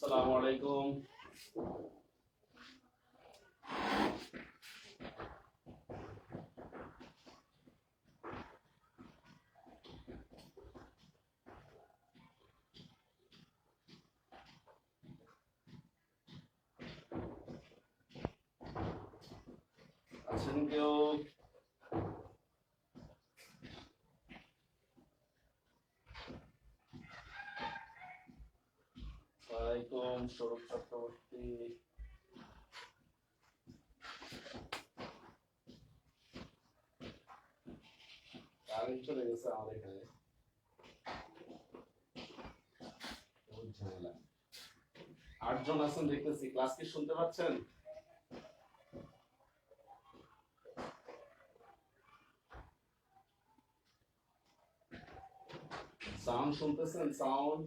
আসসালামু আলাইকুম। আছেন কেউ? ওয়ালাইকুম স্বরূপ চক্রবর্তী। কারেন্ট চলে গেছে আমাদের এখানে, বহুত ঝামেলা। 8 জন আছেন দেখতেছি। ক্লাস কি শুনতে পাচ্ছেন? সাউন্ড শুনতেছেন? সাউন্ড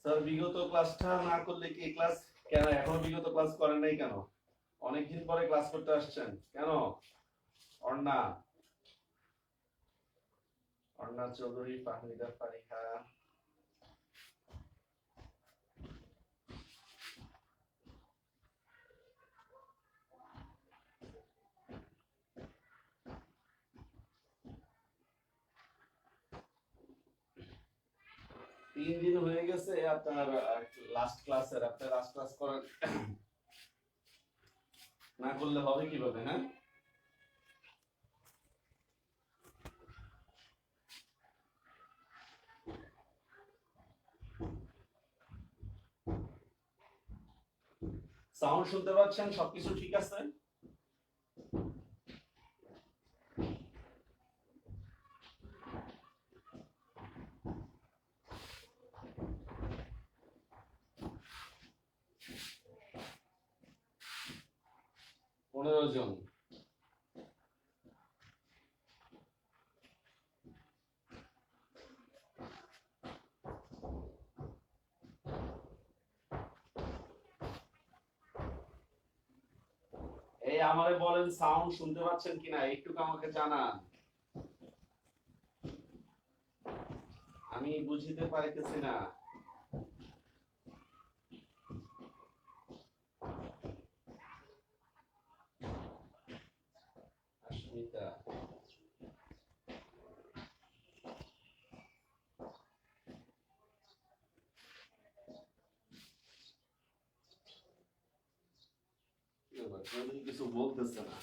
স্যার, বিগত ক্লাসটা না করলে কি ক্লাস কেন এখনো বিগত ক্লাস করেন নাই কেন? অনেকদিন পরে ক্লাস করতে আসছেন কেন? অর্ণা অর্ণা চৌধুরী, ফাহমিদা ফারিহা, তিন দিন হয়ে গেছে আপনার লাস্ট ক্লাসের। আপনি লাস্ট ক্লাস করেন না করলে হবে কিভাবে? হ্যাঁ, সাউন্ড শুনতে পাচ্ছেন? সবকিছু ঠিক আছে? পনেরো জন। এই আমারে বলেন সাউন্ড শুনতে পাচ্ছেন কিনা, একটু আমাকে জানান। আমি বুঝিতে পারিতেছি না। আস্মিতা, কিছু বলতেছে না,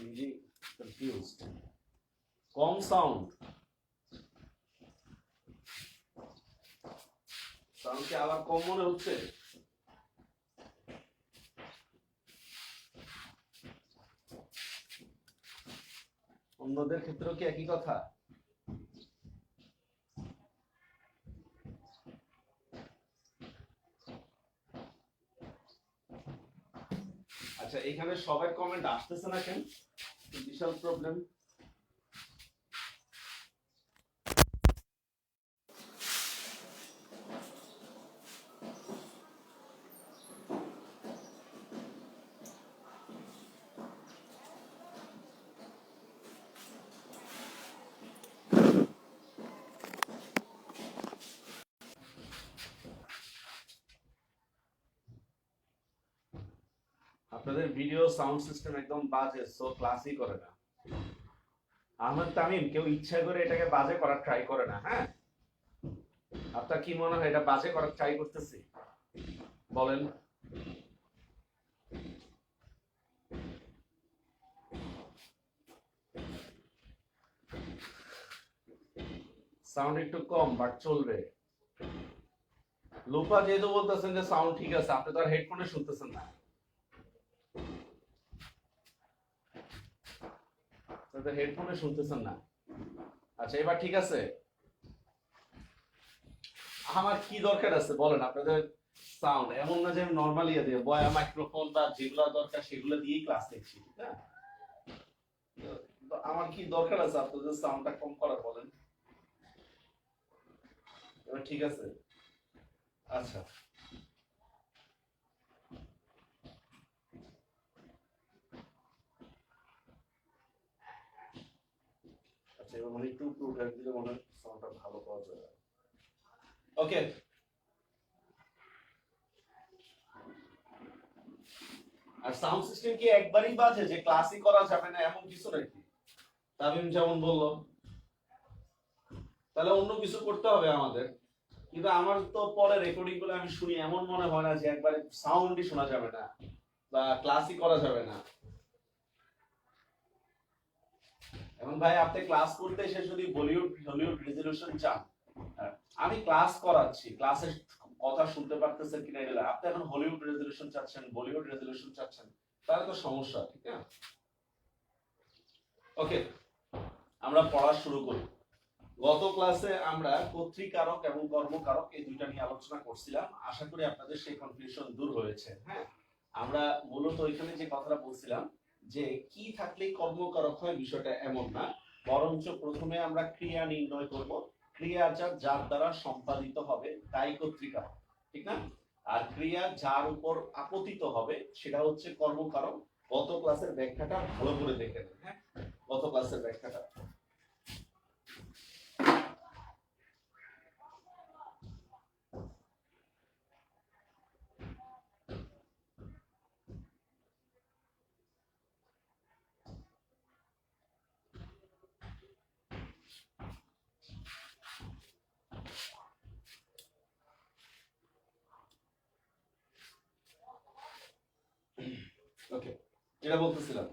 নিজেই কনফিউজড। কম সাউন্ড, সাউন্ড কি আবার কম মনে হচ্ছে? অন্যদের ক্ষেত্রেও কি একই কথা? আচ্ছা, এখানে সবাই কমেন্ট আসতেছে না কেন? বিশাল প্রবলেম। আপনাদের ভিডিও সাউন্ড সিস্টেম একদম বাজে, সো ক্লাসই করে না। আহমেদ তামিম, কেউ ইচ্ছা করে এটাকে বাজে করার ট্রাই করে না। হ্যাঁ, আপনার কি মনে হয় এটা বাজে করার ট্রাই করতেছি? বলেন। সাউন্ড একটু কম বাট চলবে। লোপা যেহেতু বলতেছেন যে সাউন্ড ঠিক আছে, আপনি তো আর হেডফোনে শুনতেছেন না, হেডফোনে শুনতেছেন না। আচ্ছা, এবার ঠিক আছে? আমার কি দরকার আছে বলেন? আপনাদের সাউন্ড এমন না যে আমি নরমালি দিয়ে বয়া মাইক্রোফোন বা যেগুলো দরকার সেগুলো দিয়েই ক্লাস নিচ্ছি, ঠিক না? তো আমার কি দরকার আছে আপনাদের সাউন্ডটা কম করার বলেন? এবার ঠিক আছে, আচ্ছা আচ্ছা এবার মানে একটু একটু উঠে দিলে মনে হয় সাউন্ডটা ভালো পাওয়া যাবে। ওকে, আর সাউন্ড সিস্টেম কি একবারই বাজে যে ক্লাসই করা যাবে না এমন কিছু নাকি? তামিম যেমন বললো, তাহলে অন্য কিছু করতে হবে আমাদের। কিন্তু আমার তো পরে রেকর্ডিং গুলো আমি শুনি, এমন মনে হয় না যে একবারে সাউন্ডই শোনা যাবে না বা ক্লাসই করা যাবে না। এখন ভাই আপনি ক্লাস করতে এসে যদি বলিউড হলিউড রেজলিউশন চান, আমি ক্লাস করাচ্ছি, ক্লাসের কথা শুনতে পারতেছেন কিনা এটা, আপনি এখন হলিউড রেজলিউশন চাচ্ছেন, বলিউড রেজলিউশন চাচ্ছেন, তাহলে তো সমস্যা, ঠিক না? ওকে, আমরা পড়া শুরু করি। গত ক্লাসে আমরা কর্তৃকারক এবং কর্মকারক এই দুইটা নিয়ে আলোচনা করছিলাম, আশা করি আপনাদের সেই কনফিউশন দূর হয়েছে। হ্যাঁ, আমরা মূলত ওইখানে যে কথাটা বলছিলাম যে কি থাকলেই কর্মকারক হয় বিষয়টা এমন না, বরঞ্চ প্রথমে আমরা ক্রিয়া নির্ণয় করব, ক্রিয়া যার দ্বারা সম্পাদিত হবে তাই কর্তৃকারক, ঠিক না? আর ক্রিয়া যার উপর আপতিত হবে সেটা হচ্ছে কর্মকারক। গত ক্লাসের ব্যাখ্যাটা ভালো করে দেখে নেন। হ্যাঁ, গত ক্লাসের ব্যাখ্যাটা ওকে, যেটা বলতেছিলাম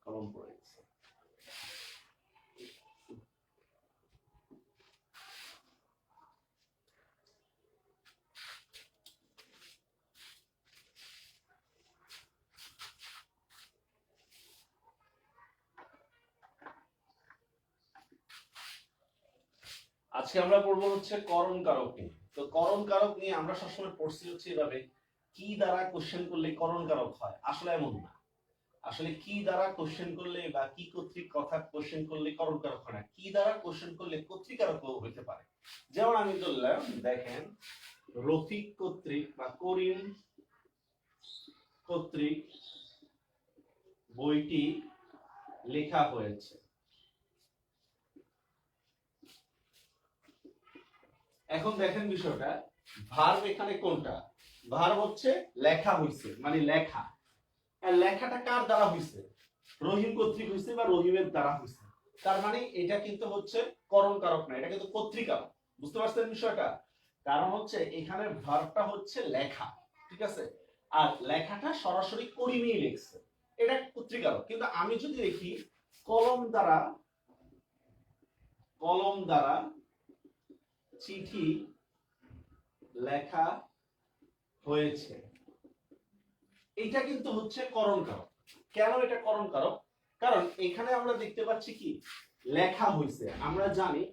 কলম পড়ে গেছে। আজকে আমরা পড়বো হচ্ছে করণ কারক নিয়ে। তো করণ কারক নিয়ে আমরা সবসময় পড়ছি হচ্ছে এভাবে, কি দ্বারা কোশ্চেন করলে করণ কারক হয়, আসলে এমন না। আসলে কি দ্বারা কোশ্চেন করলে বা কি কর্তৃক কথা কোশ্চেন করলে করণ কারক হয় না, কি দ্বারা কোশ্চেন করলে কর্তৃকারক হইতে পারে। যেমন আমি বললাম, দেখেন রফিক কর্তৃক বা করিম কর্তৃক বইটি লেখা হয়েছে। এখন দেখেন বিষয়টা, ভার্ব এখানে কোনটা? ভার্ব হচ্ছে লেখা হইছে, মানে লেখা। আর লেখাটা কার দ্বারা হইছে? রহিম কর্তৃক হইছে বা রহিমের দ্বারা হইছে। তার মানে এটা কিন্তু হচ্ছে করণ কারক না, এটা কিন্তু কর্তৃকারক। বুঝতে পারছেন বিষয়টা? কারণ হচ্ছে এখানে ভার্বটা হচ্ছে লেখা, ঠিক আছে? আর লেখাটা সরাসরি করিমই লিখছে, এটা কর্তৃকারক। কিন্তু আমি যদি দেখি কলম দ্বারা চিঠি লেখা হয়েছে, এটা কিন্তু হচ্ছে করণ কারক। কেন এটা করণ কারক? কারণ এখানে আমরা দেখতে পাচ্ছি কি লেখা হয়েছে। আমরা জানি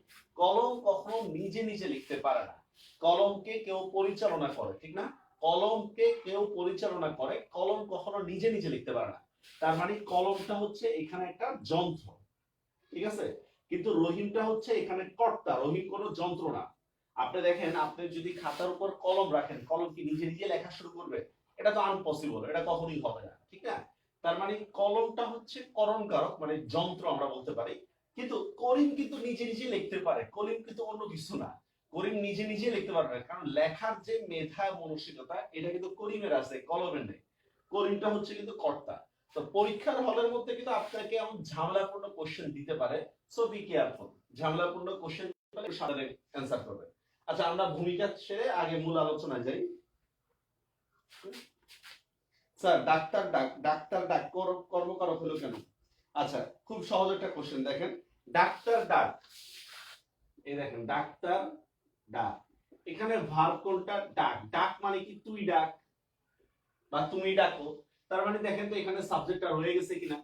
কলম কখনো নিজে নিজে লিখতে পারে না, কলমকে কেউ পরিচালনা করে, ঠিক না? কলমকে কেউ পরিচালনা করে, কলম কখনো নিজে নিজে লিখতে পারে না। তার মানে কলমটা হচ্ছে এখানে একটা যন্ত্র, ঠিক আছে? কিন্তু রহিমটা হচ্ছে এখানে কর্তা, রহিম কোনো যন্ত্র না। আপনি দেখেন, আপনি যদি খাতার উপর কলম রাখেন, কলম কি নিজে নিজে লেখা শুরু করবে? এটা তো আনপসিবল, এটা কখনোই হবে না, ঠিক না? তার মানে কলমটা হচ্ছে করণ কারক, মানে যন্ত্র আমরা বলতে পারি। কিন্তু করিম কিন্তু নিজে নিজে লিখতে পারে, করিম কিন্তু অন্য কিছু না। করিম নিজে নিজে লিখতে পারবে না, কারণ লেখার যে মেধা মানসিকতা এটা কিন্তু করিমের আছে, কলমের নেই। করিমটা হচ্ছে কিন্তু কর্তা। তো পরীক্ষার হলের মধ্যে কিন্তু আপনাকে এমন ঝামেলাপূর্ণ কোশ্চেন দিতে পারে, সো বি কেয়ারফুল। ঝামেলাপূর্ণ কোশ্চেন পেলে সামনে অ্যানসার করবে। আচ্ছা, আমরা ভূমিকা ছেড়ে আগে মূল আলোচনায় যাই। স্যার ডাক্তার ডাক কর্মকারক হলো কেন? আচ্ছা, খুব সহজ একটা কোশ্চেন দেখেন, ডাক্তার ডাক, এই দেখেন ডাক্তার ডাক, এখানে ভার্ব কোনটা? ডাক। ডাক মানে কি তুই ডাক বা তুমি ডাকো। তার মানে দেখেন তো এখানে সাবজেক্টটা রয়ে গেছে কিনা?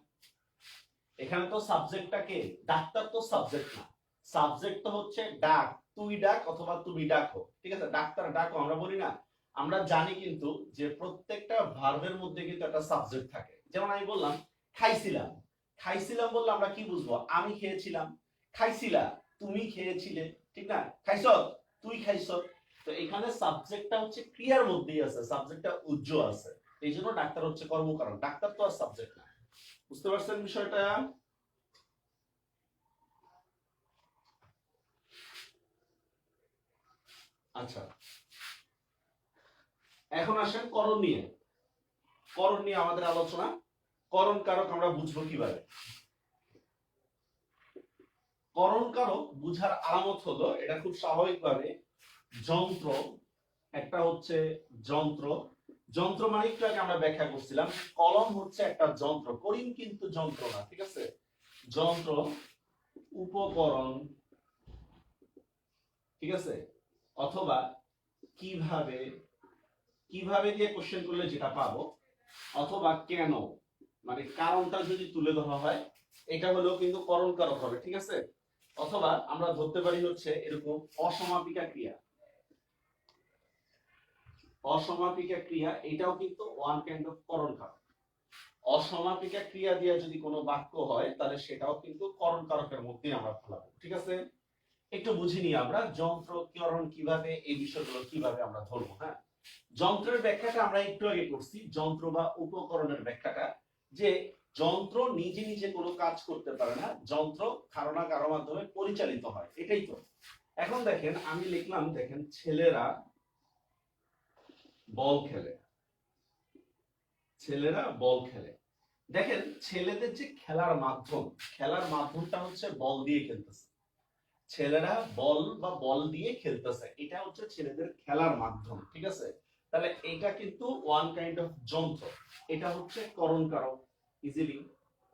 এখানে তো সাবজেক্টটা কে? ডাক্তার তো সাবজেক্ট না, সাবজেক্ট তো হচ্ছে ডাক, তুই ডাক অথবা তুমি ডাকো, ঠিক আছে, ডাক্তার ডাকো আমরা বলি না। আমরা জানি কিন্তু যে প্রত্যেকটা ভার্বের মধ্যে কিন্তু একটা সাবজেক্ট থাকে। যেমন আমি বললাম খাইছিলাম, খাইছিলাম বললে আমরা কি বুঝবো? আমি খেয়েছিলাম। খাইছিলা, তুমি খেয়েছিলে, ঠিক না? খাইছ, তুই খাইছ। তো এখানে সাবজেক্টটা হচ্ছে ক্রিয়ার মধ্যেই আছে, সাবজেক্টটা উজ্জ আছে, এই জন্য ডাক্তার হচ্ছে কর্মকারণ, ডাক্তার তো আর সাবজেক্ট না। বুঝতে পারছেন বিষয়টা? আচ্ছা, এখন আসেন করণ নিয়ে। করণ নিয়ে আমাদের আলোচনা। করণ কারক আমরা বুঝবো কিভাবে? করণ কারক বুঝার আলামত হলো, এটা খুব স্বাভাবিকভাবে যন্ত্র, একটা হচ্ছে যন্ত্র। যন্ত্র মানে একটু আগে আমরা ব্যাখ্যা করছিলাম, কলম হচ্ছে একটা যন্ত্র, করিম কিন্তু যন্ত্র না, ঠিক আছে? যন্ত্র, উপকরণ, ঠিক আছে, অথবা কিভাবে, কিভাবে দিয়ে কোশ্চেন করলে যেটা পাবো, অথবা কেন, মানে কারণটা যদি তুলে ধরা হয় এটা হলেও কিন্তু করণ কারক হবে, ঠিক আছে? অথবা আমরা ধরতে পারি হচ্ছে এরকম অসমাপিকা ক্রিয়া। অসমাপিকা ক্রিয়া এটাও কিন্তু ওয়ান কাইন্ড অফ করণ কারক। অসমাপিকা ক্রিয়া দিয়ে যদি কোনো বাক্য হয় তাহলে সেটাও কিন্তু করণ কারকের মধ্যে আমরা ফেলাবো, ঠিক আছে? একটু বুঝিনি আমরা যন্ত্র করণ কিভাবে, এই বিষয়গুলো কিভাবে আমরা ধরবো। হ্যাঁ, যন্ত্রের ব্যাখ্যাটা আমরা একটু আগে করছি, যন্ত্র বা উপকরণের ব্যাখ্যাটা, যে যন্ত্র নিজে নিজে কোনো কাজ করতে পারে না, যন্ত্র কারো না কারো মাধ্যমে পরিচালিত হয়, এটাই তো। এখন দেখেন আমি লিখলাম, দেখেন ছেলেরা বল খেলে, ছেলেরা বল খেলে। দেখেন ছেলেদের যে খেলার মাধ্যম, খেলার মাধ্যমটা হচ্ছে বল দিয়ে খেলতেছে। ছেলেরা বল বা বল দিয়ে খেলতেছে, এটা হচ্ছে ছেলেদের খেলার মাধ্যম, ঠিক আছে? তাহলে এটা কিন্তু ওয়ান কাইন্ড অফ যন্ত্র, এটা হচ্ছে করণ কারক। ইজিলি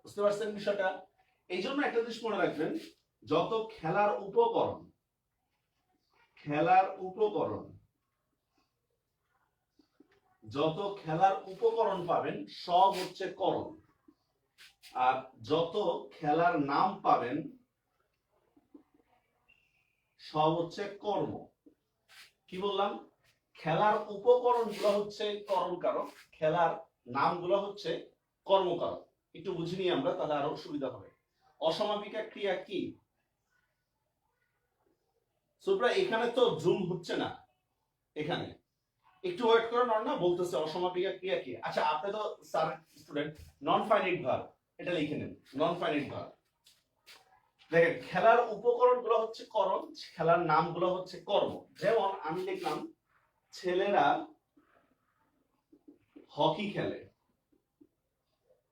বুঝতে পারছেন বিষয়টা? এই জন্য একটা জিনিস মনে রাখবেন, যত খেলার উপকরণ, খেলার উপকরণ, যত খেলার উপকরণ পাবেন সব হচ্ছে করণ, আর যত খেলার নাম পাবেন সব হচ্ছে কর্ম। কি বললাম? খেলার উপকরণ গুলো হচ্ছে করণ কারক, খেলার নামগুলো হচ্ছে কর্মকারক। একটু বুঝে নিই আমরা, তাহলে আরো সুবিধা হবে। অসমাপিকা ক্রিয়া কি? সুপ্রা এখানে তো জুম হচ্ছে না, এখানে একটু ওয়েট করুন, না বলতেছে অসমাপিকা ক্রিয়া কি। আচ্ছা আপনি তো sir student, non finite verb এটা লিখে নেন, নন ফাইনাইট ভার্ব। দেখেন খেলার উপকরণ গুলো হচ্ছে করণ, খেলার নামগুলো হচ্ছে কর্ম। যেমন আমি লিখলাম ছেলেরা হকি খেলে।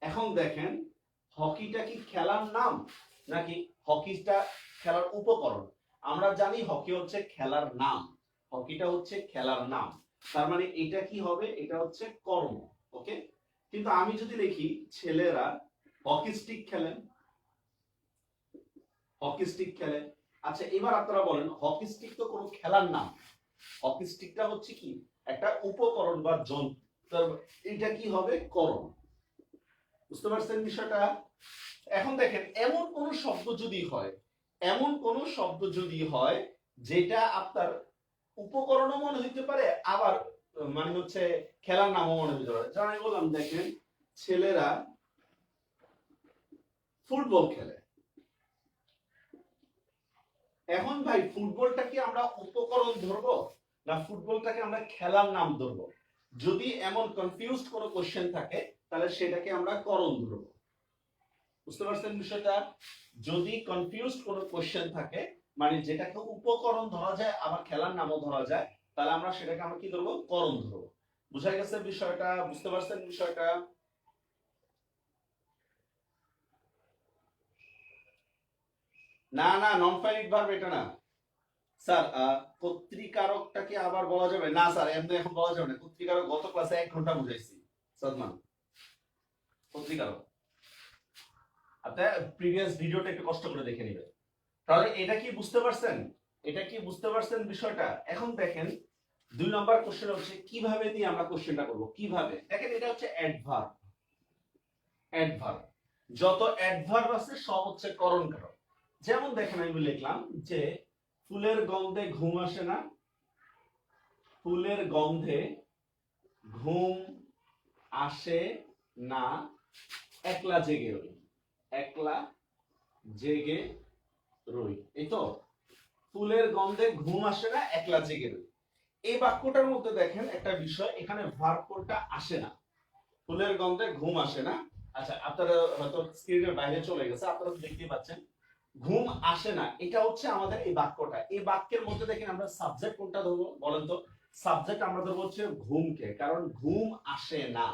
এখন দেখেন হকিটা কি খেলার নাম নাকি হকিটা খেলার উপকরণ? আমরা জানি হকি হচ্ছে খেলার নাম, হকিটা হচ্ছে খেলার নাম, তার মানে এটা কি হবে? এটা হচ্ছে কর্ম। ওকে, কিন্তু আমি যদি লিখি ছেলেরা হকি স্টিক খেলেন, হকি স্টিক খেলে। আচ্ছা এবার আপনারা বলেন হকি স্টিক তো কোনো খেলার নাম, হকি স্টিকটা হচ্ছে কি একটা উপকরণ বা যন্ত্র, এটা কি হবে? করণ। বুঝতে পারছেন বিষয়টা? এখন দেখেন এমন কোন শব্দ যদি হয়, এমন কোন শব্দ যদি হয় যেটা আপনার উপকরণও মনে হইতে পারে, আবার মানে হচ্ছে খেলার নামও মনে হইতে পারে। যেমন আমি বললাম দেখেন ছেলেরা ফুটবল খেলে। এখন ভাই ফুটবলটা কি আমরা উপকরণ ধরবো না ফুটবলটাকে আমরা খেলার নাম ধরবো? যদি এমন কনফিউজড কোনো কোশ্চেন থাকে তাহলে সেটাকে আমরা করণ ধরবো। বুঝতে পারছেন বিষয়টা? যদি কনফিউজড কোনো কোশ্চেন থাকে, মানে যেটাকে উপকরণ ধরা যায় আবার খেলার নামও ধরা যায়, তাহলে আমরা সেটাকে আমরা কি ধরবো? করণ ধরবো। বুঝা গেছে বিষয়টা? বুঝতে পারছেন বিষয়টা? না না, নন ফাইনাইট ভার্ব এটা না স্যার। কর্তৃকারকটাকে আবার বলা যাবে না স্যার, এমনি এখন বলা যাবে না। কর্তৃকারক গত ক্লাসে 1 ঘন্টা বুঝাইছি সাদমান। কর্তৃকারক আপনার প্রিভিয়াস ভিডিওটা একটু কষ্ট করে দেখে নেবেন। তাহলে এটা কি বুঝতে পারছেন? এটা কি বুঝতে পারছেন বিষয়টা? এখন দেখেন 2 নাম্বার কোশ্চেন হচ্ছে কিভাবে দিয়ে আমরা কোশ্চেনটা করব। কিভাবে? দেখেন এটা হচ্ছে অ্যাডভার্ব। অ্যাডভার্ব, যত অ্যাডভার্ব আছে সব হচ্ছে করণ কারক। যেমন দেখেন আমি লিখলাম যে ফুলের গন্ধে ঘুম আসে না, ফুলের গন্ধে ঘুম আসে না, একলা জেগে রই, একলা জেগে রই, এই তো। ফুলের গন্ধে ঘুম আসে না, একলা জেগে রই। এই বাক্যটার মধ্যে দেখেন একটা বিষয়, এখানে ভার্ব কোনটা আসে না, ফুলের গন্ধে ঘুম আসে না। আচ্ছা, আপনারা হয়তো স্ক্রিনের বাইরে চলে গেছে, আপনারা তো দেখতেই পাচ্ছেন ঘুম আসে না, এটা হচ্ছে আমাদের এই বাক্যটা। এই বাক্যের মধ্যে দেখেন আমরা সাবজেক্ট কোনটা ধরবো বলেন তো? সাবজেক্ট আমরা ধরবো হচ্ছে ঘুমকে, কারণ ঘুম আসে না।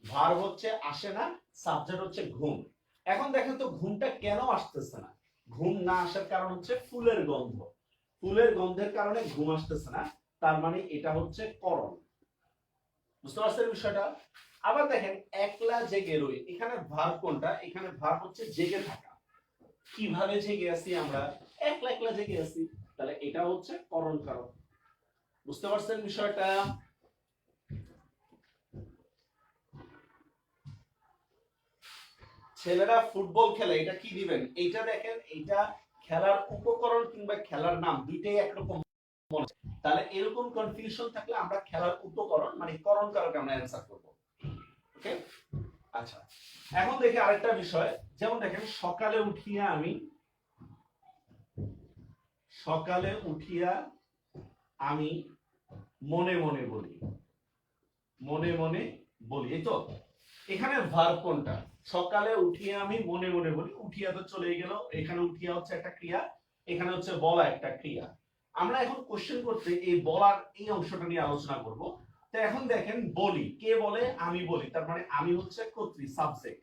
ভার্ব হচ্ছে আসে না, সাবজেক্ট হচ্ছে ঘুম। এখন দেখেন তো ঘুমটা কেন আসতেছে না? ঘুম না আসার কারণ হচ্ছে ফুলের গন্ধ। ফুলের গন্ধের কারণে ঘুম আসতেছে না, তার মানে এটা হচ্ছে করণ। বুঝতে পারছেন বিষয়টা? আবার দেখেন একলা জেগে রই, এখানে ভার্ব কোনটা? এখানে ভার্ব হচ্ছে জেগে থাকা। কিভাবে জেগে আছি আমরা? একলা একলা জেগে আছি, তাহলে এটা হচ্ছে করণ কারক। বুঝতে পারছেন বিষয়টা? ছেলেরা ফুটবল খেলে, এটা কি দিবেন? এইটা দেখেন, এইটা খেলার উপকরণ কিংবা খেলার নাম দুইটাই একরকম মনে হচ্ছে। তাহলে এরকম কনফিউশন থাকলে আমরা খেলার উপকরণ মানে করণ কারক আমরা অ্যানসার করব। ওকে, আচ্ছা। এখন দেখি আরেকটা বিষয়, যেমন দেখেন সকালে উঠিয়া আমি, সকালে উঠিয়া আমি মনে মনে বলি, মনে মনে বলি, এই তো। এখানে ভার্ব কোনটা? সকালে উঠিয়া আমি মনে মনে বলি, উঠিয়া তো চলে গেল, এখানে উঠিয়া হচ্ছে একটা ক্রিয়া, এখানে হচ্ছে বলা একটা ক্রিয়া। আমরা এখন কোশ্চেন করতে এই বলার এই অংশটা নিয়ে আলোচনা করব। তো এখন দেখেন বলি, কে বলে? আমি বলি, তার মানে আমি হচ্ছে কর্তৃ, সাবজেক্ট।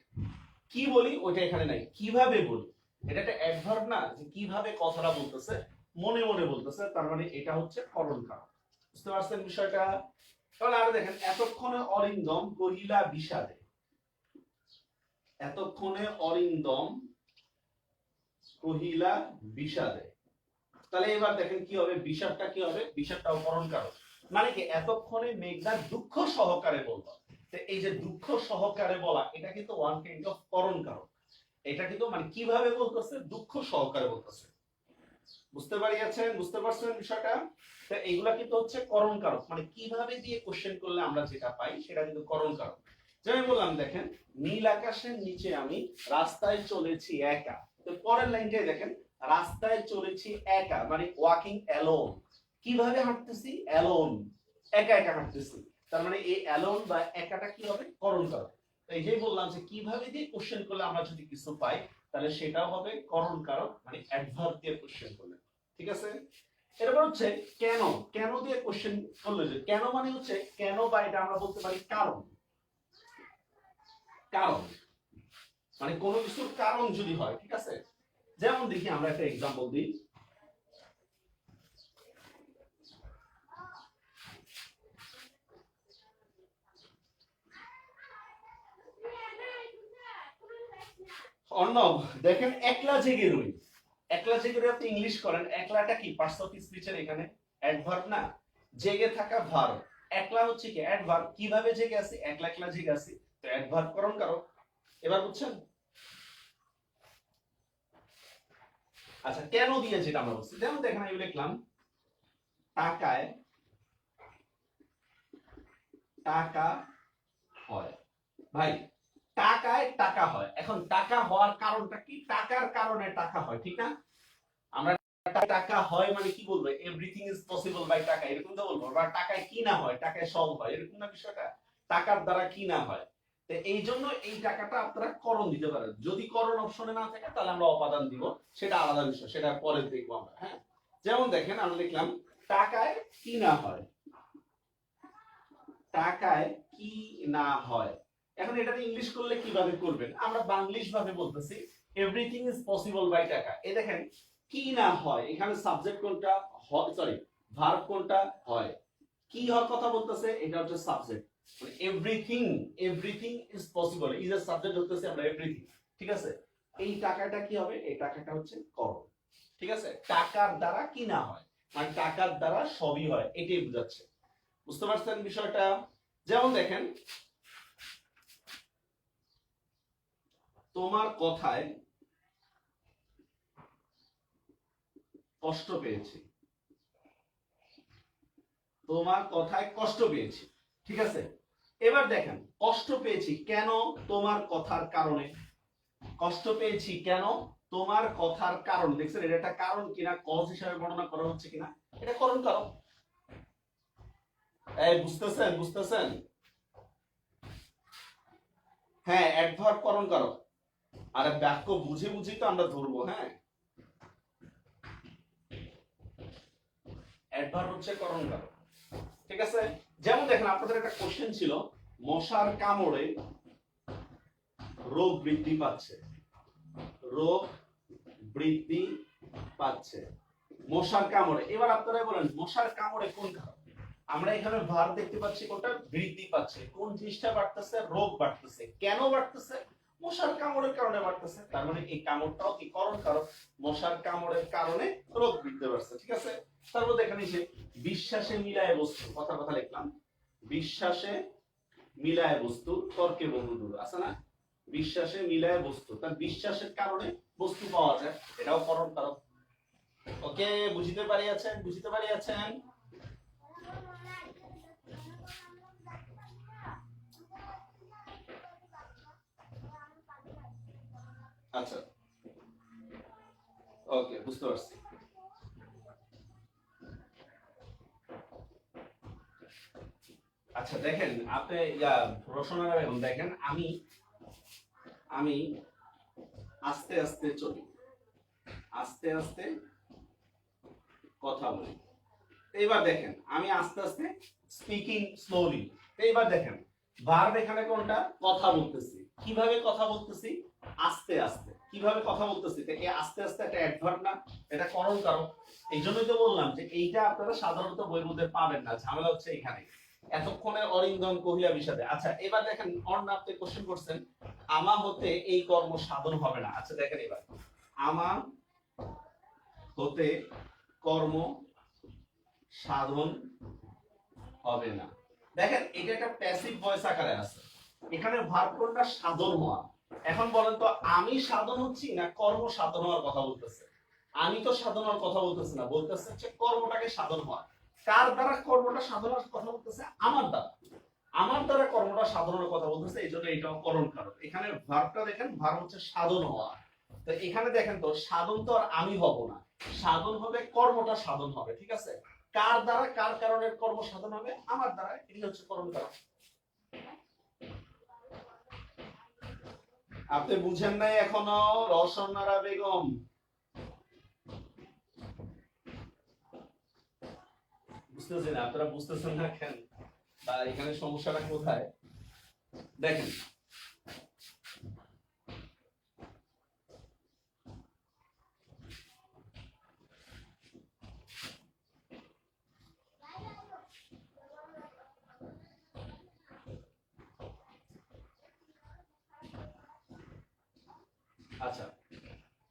কি বলি ওইটা এখানে নাই, কিভাবে বলি, এটা একটা অ্যাডভার্ব না, যে কিভাবে কথাটা বলতেছে, মনে মনে বলতেছে, তার মানে এটা হচ্ছে করণ কারক। বুঝতে পারছেন বিষয়টা? তাহলে আরো দেখেন এতক্ষণে অরিন্দম কহিলা বিষাদে, এতক্ষণে অরিন্দম কহিলা বিষাদে। তাহলে এবার দেখেন কি হবে, বিষাদটা কি হবে? বিষাদটাও করণ কারক, মানে কি এতক্ষণে মেঘনা দুঃখ সহকারে বলতো। তো এই যে দুঃখ সহকারে বলা, এটা কিন্তু ওয়ান কাইন্ড অফ করণ কারক। এটা কিন্তু মানে কিভাবে বলতেছে? দুঃখ সহকারে বলতেছে। বুঝতে পারিয়াছেন? বুঝতে পারছেন বিষয়টা? তো এইগুলা কিন্তু হচ্ছে করণ কারক, মানে কিভাবে দিয়ে কোশ্চেন করলে আমরা যেটা পাই সেটা কিন্তু করণ কারক। যেমন বললাম দেখেন, নীল আকাশের নিচে আমি রাস্তায় চলেছি একা। তো পরের লাইনটাই দেখেন, রাস্তায় চলেছি একা, মানে ওয়াকিং অ্যালোন। কিভাবে হাঁটতেছি? অ্যালোন, একা একা হাঁটতেছি। তার মানে এই অ্যালোন বা একাটা কি হবে? করণ কারক। এই যে বললাম যে কিভাবে দিয়ে কোশ্চেন করলে আমরা যদি কিছু পাই, তাহলে সেটাও হবে করণ কারক, মানে অ্যাডভার্ব দিয়ে কোশ্চেন করলে। ঠিক আছে? এরপর হচ্ছে কেন, কেন দিয়ে কোশ্চেন করলে, যে কেন মানে হচ্ছে কেন, বা এটা আমরা বলতে পারি কারণ। কারণ মানে কোনো কিছুর কারণ যদি হয়, ঠিক আছে? যেমন দেখি আমরা একটা এক্সাম্পল দিই। অর্ণব দেখেন একলা জেগে রই, একলা জেগে রই আপনি ইংলিশ করেন, একলাটা কি? পার্টস অফ স্পিচের এখানে অ্যাডভার্ব না, জেগে থাকা ভার্ব। একলা হচ্ছে কি? অ্যাডভার্ব। কিভাবে জেগে আছি? একলা একলা জেগে আছি, তো অ্যাডভার্ব করণ কারক। এবার বুঝছেন? আচ্ছা, কেন দিয়ে যেটা আমরা বলছি, যেমন দেখেন আমি লিখলাম টাকায় টাকা হয়। ভাই টাকায় টাকা হয়, এখন টাকা হওয়ার কারণটা কি? টাকার কারণে টাকা হয়, ঠিক না? আমরা টাকা হয় মানে কি বলবো? এভরিথিং ইজ পসিবল বাই টাকা, এরকম তো বলবো। বা টাকায় কি না হয়? টাকায় সব হয়, এরকম না বিষয়টা? টাকার দ্বারা কি না হয়? তো এই জন্য এই টাকাটা আপনারা করণ দিতে পারেন। যদি করণ অপশনে না থাকে তাহলে আমরা অপাদান দিব, সেটা আলাদা বিষয়, সেটা পরে দেখবো আমরা। হ্যাঁ, যেমন দেখেন আমরা লিখলাম টাকায় কি না হয়, টাকায় কি না হয়। এখন এটাতে ইংলিশ করলে কিভাবে করবেন? আমরা বাংলিশ ভাবে বলতেছি এভরিথিং ইজ পসিবল বাই টাকা। এই দেখেন কি না হয়, এখানে সাবজেক্ট কোনটা? সরি, ভার্ব কোনটা? হয়। কি হওয়ার কথা বলতেছে? এটা হচ্ছে সাবজেক্ট, মানে everything, everything is possible, is এর সাবজেক্ট হচ্ছে আমরা এভরিথিং। ঠিক আছে? এই টাকাটা কি হবে? এই টাকাটা হচ্ছে করণ। ঠিক আছে? টাকার দ্বারা কি না হয়, মানে টাকার দ্বারা সবই হয়, এটাই বোঝাচ্ছে। বুঝতে পারছেন বিষয়টা? যেমন দেখেন তোমার কথায় কষ্ট পেয়েছি, তোমার কথায় কষ্ট পেয়েছি। ঠিক আছে, এবার দেখেন কষ্ট পেয়েছি কেন? তোমার কথার কারণে। কষ্ট পেয়েছি কেন? তোমার কথার কারণ। দেখছেন এটা একটা কারণ কিনা, কজ হিসাবে বর্ণনা করা হচ্ছে কিনা, এটা করণ কারক। এই বুঝতেছেন? বুঝতেছেন? হ্যাঁ, অ্যাডভার্ব করণ কারক। আর বাক্য বুঝে বুঝি তো আমরা ধরবো। হ্যাঁ, অ্যাডভার্ব হচ্ছে করণ কারক। ঠিক আছে, যেমন দেখেন আপনাদের একটা কোশ্চেন ছিল, মশার কামড়ে রোগ বৃদ্ধি পাচ্ছে। রোগ বৃদ্ধি পাচ্ছে মশার কামড়ে। এবার আপনারা বলেন মশার কামড়ে কোন কারণ? আমরা এখানে ভার দেখতে পাচ্ছি কোনটা? বৃদ্ধি পাচ্ছে। কোন জিনিসটা বাড়তেছে? রোগ বাড়তেছে। কেন বাড়তেছে? মশার কামড়ের কারণে বাড়তেছে। তার মানে এই কামড়টাও কি করণ কারক? মশার কামড়ের কারণে রোগ বৃদ্ধি পাচ্ছে। ঠিক আছে, তারপর দেখেন যে বিশ্বাসে মিলায় বস্তু, কথা কথা লিখলাম, বিশ্বাসে মিলায় বস্তু তর্কে বহুদূর, আছে না? বিশ্বাসে মিলায় বস্তু, তার বিশ্বাসের কারণে বস্তু পাওয়া যায়, এটাও করণ কারক। ওকে, বুঝিতে পারিয়াছেন? বুঝিতে পারিয়াছেন? আচ্ছা, ওকে, বুঝতে পারছি। আচ্ছা দেখেন আপনি রসনা বেগম, দেখেন আমি আমি আস্তে আস্তে চলি, আস্তে আস্তে কথা বলি। এইবার দেখেন আমি আস্তে আস্তে স্পিকিং স্লোলি। এইবার দেখেন ভার্ব এখানে কোনটা? কথা বলতেছি। কিভাবে কথা বলতেছি? আস্তে আস্তে। কিভাবে কথা বলতেছি? এই আস্তে আস্তে একটা অ্যাডভার্ব না, এটা করণ কারক। এই জন্যই তো বললাম যে এইটা আপনারা সাধারণত বইয়ের মধ্যে পাবেন না, ঝামেলা হচ্ছে এখানে। এতক্ষণে অরিন্দম কহিয়া বিষাদে। আচ্ছা এবার দেখেন অন্য আপনি কোশ্চেন করছেন, আমা হতে এই কর্ম সাধন হবে না। আচ্ছা দেখেন এবার আমা হতে কর্ম সাধন হবে না। দেখেন এটা একটা প্যাসিভ ভয়েস আকারে আছে, এখানে ভার্ব কোনটা? সাধন হওয়া। এখন বলেন তো আমি সাধন হচ্ছি না কর্ম সাধন হওয়ার কথা বলতেছে? আমি তো সাধন হওয়ার কথা বলতেছি না, বলতেছে হচ্ছে কর্মটাকে সাধন হওয়া। কার দ্বারা কর্মটা সাধন হওয়ার কথা বলতেছে? আমার দ্বারা। আমার দ্বারা কর্মটা সাধন হওয়ার কথা বলতেছে, এই জন্য এটাও করণ কারক। এখানে ভার্বটা দেখেন, ভার্ব হচ্ছে সাধন হওয়া। তো এখানে দেখেন তো সাধন তো আর আমি হব না, সাধন হবে কর্মটা সাধন হবে। ঠিক আছে, কার দ্বারা, কার কারণে কর্ম সাধন হবে? আমার দ্বারা। এটি হচ্ছে করণ কারক। আপনি বুঝেন নাই এখনো রওশনারা বেগম? বুঝতেছেন? আপনারা বুঝতেছেন না কেন, বা এখানে সমস্যাটা কোথায়? দেখেন আচ্ছা,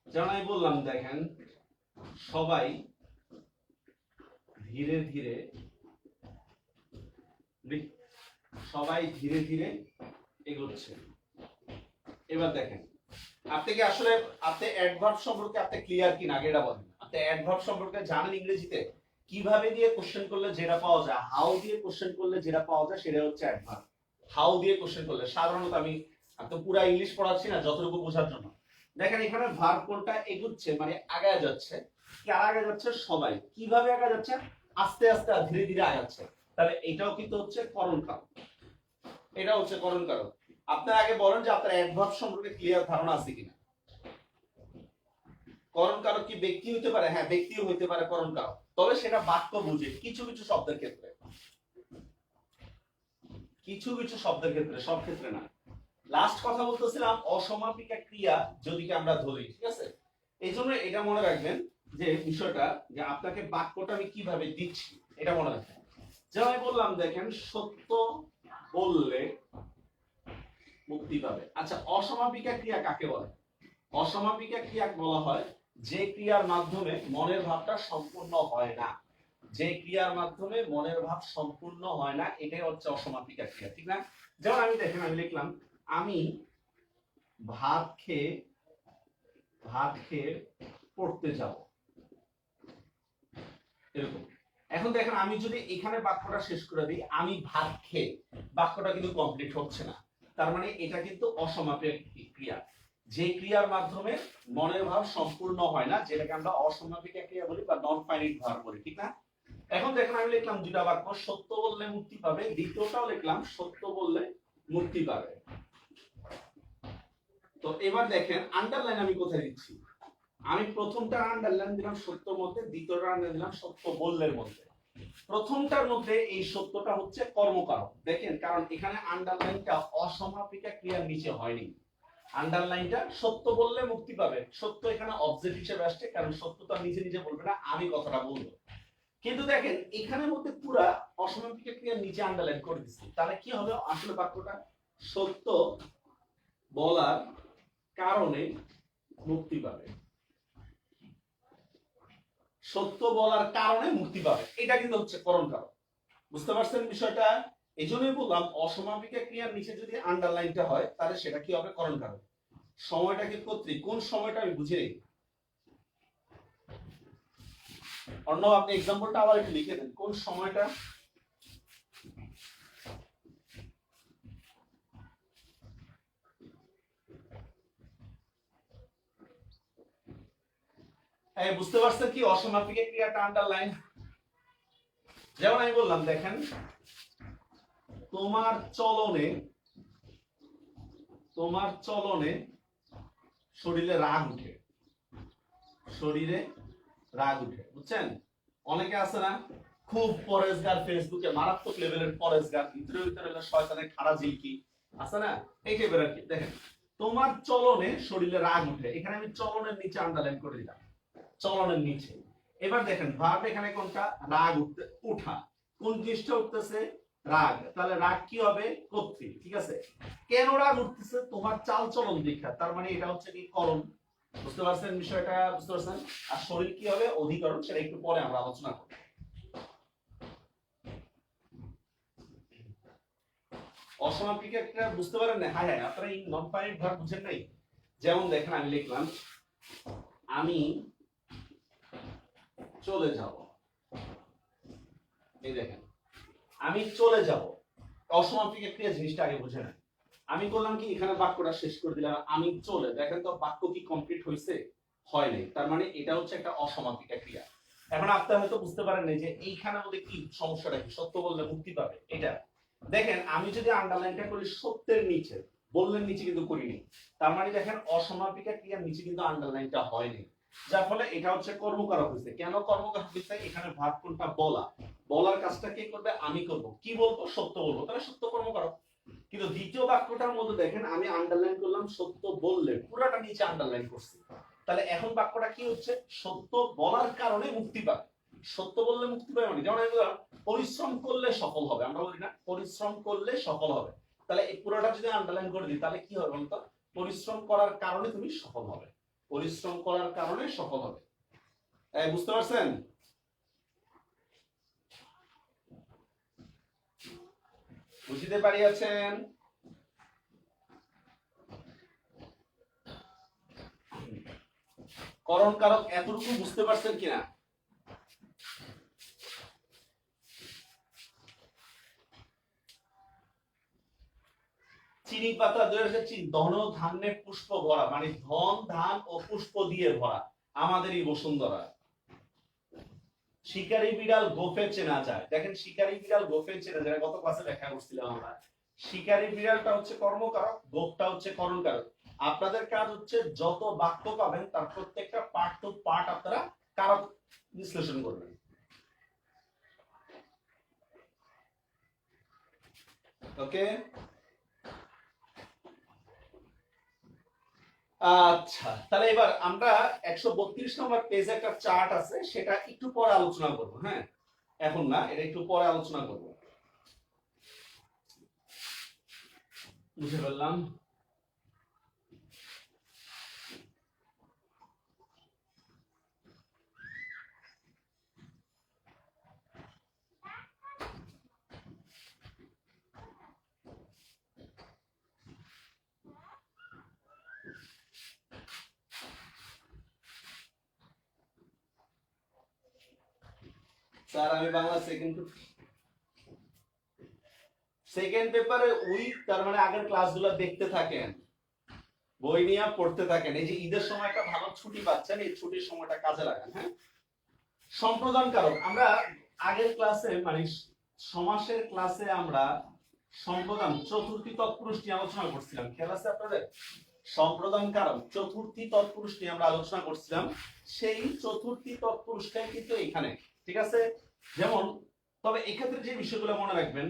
যেমন আমি বললাম দেখেন সবাই ধীরে ধীরে, সবাই ধীরে ধীরে এগোচ্ছে। এবার দেখেন আপনি কি আসলে আপনি অ্যাডভার্ব সম্পর্কে আপনি ক্লিয়ার কিনা আগে এটা বলেন। আপনি অ্যাডভার্ব সম্পর্কে জানেন ইংরেজিতে? কিভাবে দিয়ে কোশ্চেন করলে যেটা পাওয়া যায়, হাউ দিয়ে কোশ্চেন করলে যেটা পাওয়া যায় সেটা হচ্ছে অ্যাডভার্ব। হাউ দিয়ে কোশ্চেন করলে সাধারণত আমি তো পুরো ইংলিশ পড়াচ্ছি না, যতটুকু বোঝার জন্য। দেখেন এখানে ভার্ব কোনটা? এগুচ্ছে, মানে আগায় যাচ্ছে। কারা আগায় যাচ্ছে? সবাই। কিভাবে আগায় যাচ্ছে? আস্তে আস্তে ধীরে ধীরে আগাচ্ছে। তাহলে এটাও কিন্তু হচ্ছে করণ কারক, এটা হচ্ছে করণ কারক। আপনার আগে বলেন যে আপনার অ্যাডভার্ব সম্পর্কে ক্লিয়ার ধারণা আছে কিনা। করণ কারক কি ব্যক্তি হতে পারে? হ্যাঁ, ব্যক্তিও হতে পারে করণ কারক, তবে সেটা বাক্য বুঝে, কিছু কিছু শব্দের ক্ষেত্রে, কিছু কিছু শব্দের ক্ষেত্রে, সব ক্ষেত্রে না। লাস্ট কথা বলতেছিলাম অসমাপিকা ক্রিয়া যদি আমরা ধরি। ঠিক আছে, এই জন্য এটা মনে রাখবেন যে বিষয়টা, যে আপনাকে বাক্যটা আমি কিভাবে দিচ্ছি এটা মনে রাখবেন। যেমন আমি বললাম দেখেন সত্য বললে মুক্তি পাবে। আচ্ছা অসমাপিকা ক্রিয়া কাকে বলে? অসমাপিকা ক্রিয়া বলা হয় যে ক্রিয়ার মাধ্যমে মনের ভাবটা সম্পূর্ণ হয় না। যে ক্রিয়ার মাধ্যমে মনের ভাব সম্পূর্ণ হয় না, এটাই হচ্ছে অসমাপিকা ক্রিয়া। ঠিক না? যেমন আমি দেখেন আমি লিখলাম আমি ভাত খেয়ে পড়তে যাব। এরকম। এখন দেখেন আমি যদি এখানে বাক্যটা শেষ করে দিই, আমি ভাত খেয়ে, বাক্যটা কিন্তু কমপ্লিট হচ্ছে না। তার মানে এটা কিন্তু অসমাপিক ক্রিয়া। যে ক্রিয়ার মাধ্যমে মনের ভাব সম্পূর্ণ হয় না, যেটাকে আমরা অসমাপিক ক্রিয়া বলি বা নন ফাইনাইট ভার্ব বলি, ঠিক না? এখন দেখেন আমি লিখলাম দুটা বাক্য, সত্য বললে মুক্তি পাবে, দ্বিতীয়টাও লিখলাম সত্য বললে মুক্তি পাবে। তো এবার দেখেন আন্ডারলাইন আমি কোথায় দিচ্ছি, আমি প্রথমটা আন্ডারলাইন দিলাম সত্যর মধ্যে, দ্বিতীয়টা আন্ডারলাইন দিলাম সত্য বললের মধ্যে। প্রথমটার মধ্যে এই সত্যটা হচ্ছে কর্মকারক, দেখেন কারণ এখানে আন্ডারলাইনটা অসমাপিকা ক্রিয়ার নিচে হয়নি, আন্ডারলাইনটা সত্য বললে মুক্তি পাবে, সত্য এখানে অবজেক্ট হিসেবে আসছে, কারণ সত্য তো নিজে নিজে বলবে না, আমি কথাটা বলবো। কিন্তু দেখেন এখানের মধ্যে পুরা অসমাপিকা ক্রিয়ার নিচে আন্ডারলাইন করে দিচ্ছি, তাহলে কি হবে আসলে বাক্যটা, সত্য বলার কারণে মুক্তি পাবে, সত্য বলার কারণে মুক্তি পাবে, এটা কিন্তু হচ্ছে করণ কারক। বুঝতে পারছেন বিষয়টা? এই জন্যই বললাম অসমাপিকা ক্রিয়ার নিচে যদি আন্ডারলাইনটা হয় তাহলে সেটা কি হবে, করণ কারক। সময়টা কি কর্তৃক, কোন সময়টা আমি বুঝে নিই। অন্য আপনি এক্সাম্পলটা আবার একটু লিখে দেন, কোন সময়টা, বুঝতে পারছেন কি অসমাপিক ক্রিয়াটা আন্ডারলাইন। যেমন আমি বললাম দেখেন, তোমার চলনে, তোমার চলনে শরীরে রাগ উঠে, শরীরে রাগ উঠে, বুঝছেন? অনেকে আছে না খুব পরেশগার, ফেসবুকে মারাত্মক লেভেলের পরেশগার, ভিতরে ভিতরে শয়তানের খাড়া ঝিলকি আছে না, এই টাইপের আর কি। দেখেন তোমার চলনে শরীরে রাগ উঠে, এখানে আমি চলনের নিচে আন্ডারলাইন করে দিলাম, চলনের নিচে। এবার দেখেন ভার্ব এখানে কোনটা, রাগ উঠতে, উঠা, কোন জিনিসটা উঠতেছে, রাগ, তাহলে রাগ কি হবে, কর্তৃক, ঠিক আছে। কেন রাগ উঠতেছে, তোমার চাল চলন দীক্ষা, তার মানে এটা হচ্ছে কি করণ। বুঝতে পারছেন বিষয়টা, বুঝতে পারছেন? আর শরীর কি হবে, অধিকরণ, সেটা একটু পরে আমরা আলোচনা করব। অসমাপিক একটা বুঝতে পারেন না? হ্যাঁ হ্যাঁ, আপনারা এই নন ফাইনাইট ভার্ব বুঝেন নাই। যেমন দেখেন আমি লিখলাম আমি চলে যাব, এই দেখেন আমি চলে যাব, অসমাপিক ক্রিয়া জিনিসটা আগে বুঝে না। আমি বললাম কি এখানে বাক্যটা শেষ করে দিলাম আমি চলে, দেখেন তো বাক্য কি কমপ্লিট হয়েছে, হয় নাই, তার মানে এটা হচ্ছে একটা অসমাপিক ক্রিয়া। এখন আপনি হয়তো বুঝতে পারেন না যে এইখানের মধ্যে কি সমস্যাটা, কি সত্য বললে মুক্তি পাবে এটা। দেখেন আমি যদি আন্ডারলাইনটা করি সত্যের নিচে, বললেন নিচে কিন্তু করিনি, তার মানে দেখেন অসমাপিকা ক্রিয়ার নিচে কিন্তু আন্ডারলাইনটা হয়নি, যার ফলে এটা হচ্ছে কর্মকারক হয়েছে। কেন কর্মকারক হয়েছে, এখানে ভার্ব কোনটা, বলা, বলার কাজটা কে করবে, আমি করব, কি বলবো, সত্য বলবো, তাহলে সত্য কর্মকারক। কিন্তু দ্বিতীয় বাক্যটার মধ্যে দেখেন আমি আন্ডারলাইন করলাম সত্য বললে, পুরাটা নিচে আন্ডারলাইন করছি, তাহলে এখন বাক্যটা কি হচ্ছে, সত্য বলার কারণে মুক্তি পাবে, সত্য বললে মুক্তি পাবে মানে, যেমন আমি বললাম পরিশ্রম করলে সফল হবে, আমরা বলি না পরিশ্রম করলে সফল হবে, তাহলে এই পুরোটা যদি আন্ডারলাইন করে দিই তাহলে কি হবে বলতো, পরিশ্রম করার কারণে তুমি সফল হবে, পরিশ্রম করার কারণে সফল হবে। বুঝতে পারছেন? বুঝতে পারিয়াছেন? করণ কারক এতটুকু বুঝতে পারছেন কিনা? চিনি পাতা ধন ধান্যে পুষ্প ভরা, মানে ধন ধান ও পুষ্প দিয়ে ভরা আমাদেরই বসুন্ধরা। শিকারি বিড়াল গোফে চেনা যায়, দেখেন শিকারি বিড়াল গোফে চেনা যায়, গত ক্লাসে ব্যাখ্যা করছিলাম আমরা। শিকারি বিড়ালটা হচ্ছে কর্মকারক, গোফটা হচ্ছে করণকারক। আপনাদের কাজ হচ্ছে যত বাক্য পাবেন তার প্রত্যেকটা পার্ট টু পার্ট আপনারা কারক বিশ্লেষণ করবেন। ওকে, আচ্ছা তাহলে এবার আমরা 132 নম্বর পেজে একটা চার্ট আছে, সেটা একটু পরে আলোচনা করব। হ্যাঁ, এখন না, এটা একটু পরে আলোচনা করব। বুঝে ফেললাম। স্যার আমি বাংলা সেকেন্ড পেপারে উইক, তার মানে আগের ক্লাসগুলো দেখতে থাকেন, বই নিয়ে পড়তে থাকেন। এই যে ঈদের সময় একটা ভালো ছুটি পাচ্ছেন, এই ছুটির সময়টা কাজে লাগান। হ্যাঁ, সম্প্রদান কারক আমরা আগের ক্লাসে মানে সমাসের ক্লাসে আমরা সম্প্রদান চতুর্থী তৎপুরুষ নিয়ে আলোচনা করছিলাম, খেয়াল আছে আপনাদের? সম্প্রদান কারক চতুর্থী তৎপুরুষ নিয়ে আমরা আলোচনা করছিলাম, সেই চতুর্থী তৎপুরুষটাই কিন্তু এখানে, ঠিক আছে? যেমন, তবে এক্ষেত্রে যে বিষয়গুলো মনে রাখবেন,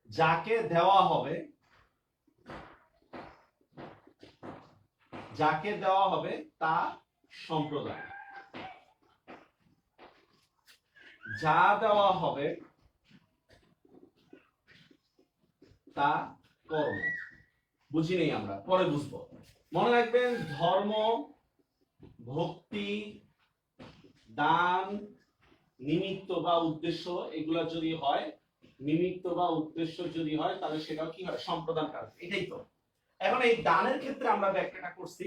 যাকে দেওয়া হবে, যাকে দেওয়া হবে তা সম্প্রদান, যা দেওয়া হবে তা কর্ম। বুঝি নেই, আমরা পরে বুঝবো। মনে রাখবেন, ধর্ম, ভক্তি, দান, নিমিত্ত বা উদ্দেশ্য, এগুলা যদি হয়, নিমিত্ত বা উদ্দেশ্য যদি হয়, তাহলে সেটাও কি হয়? সম্প্রদান কারক। এটাই তো। এখন এই দানের ক্ষেত্রে আমরা ব্যাখ্যাটা করছি,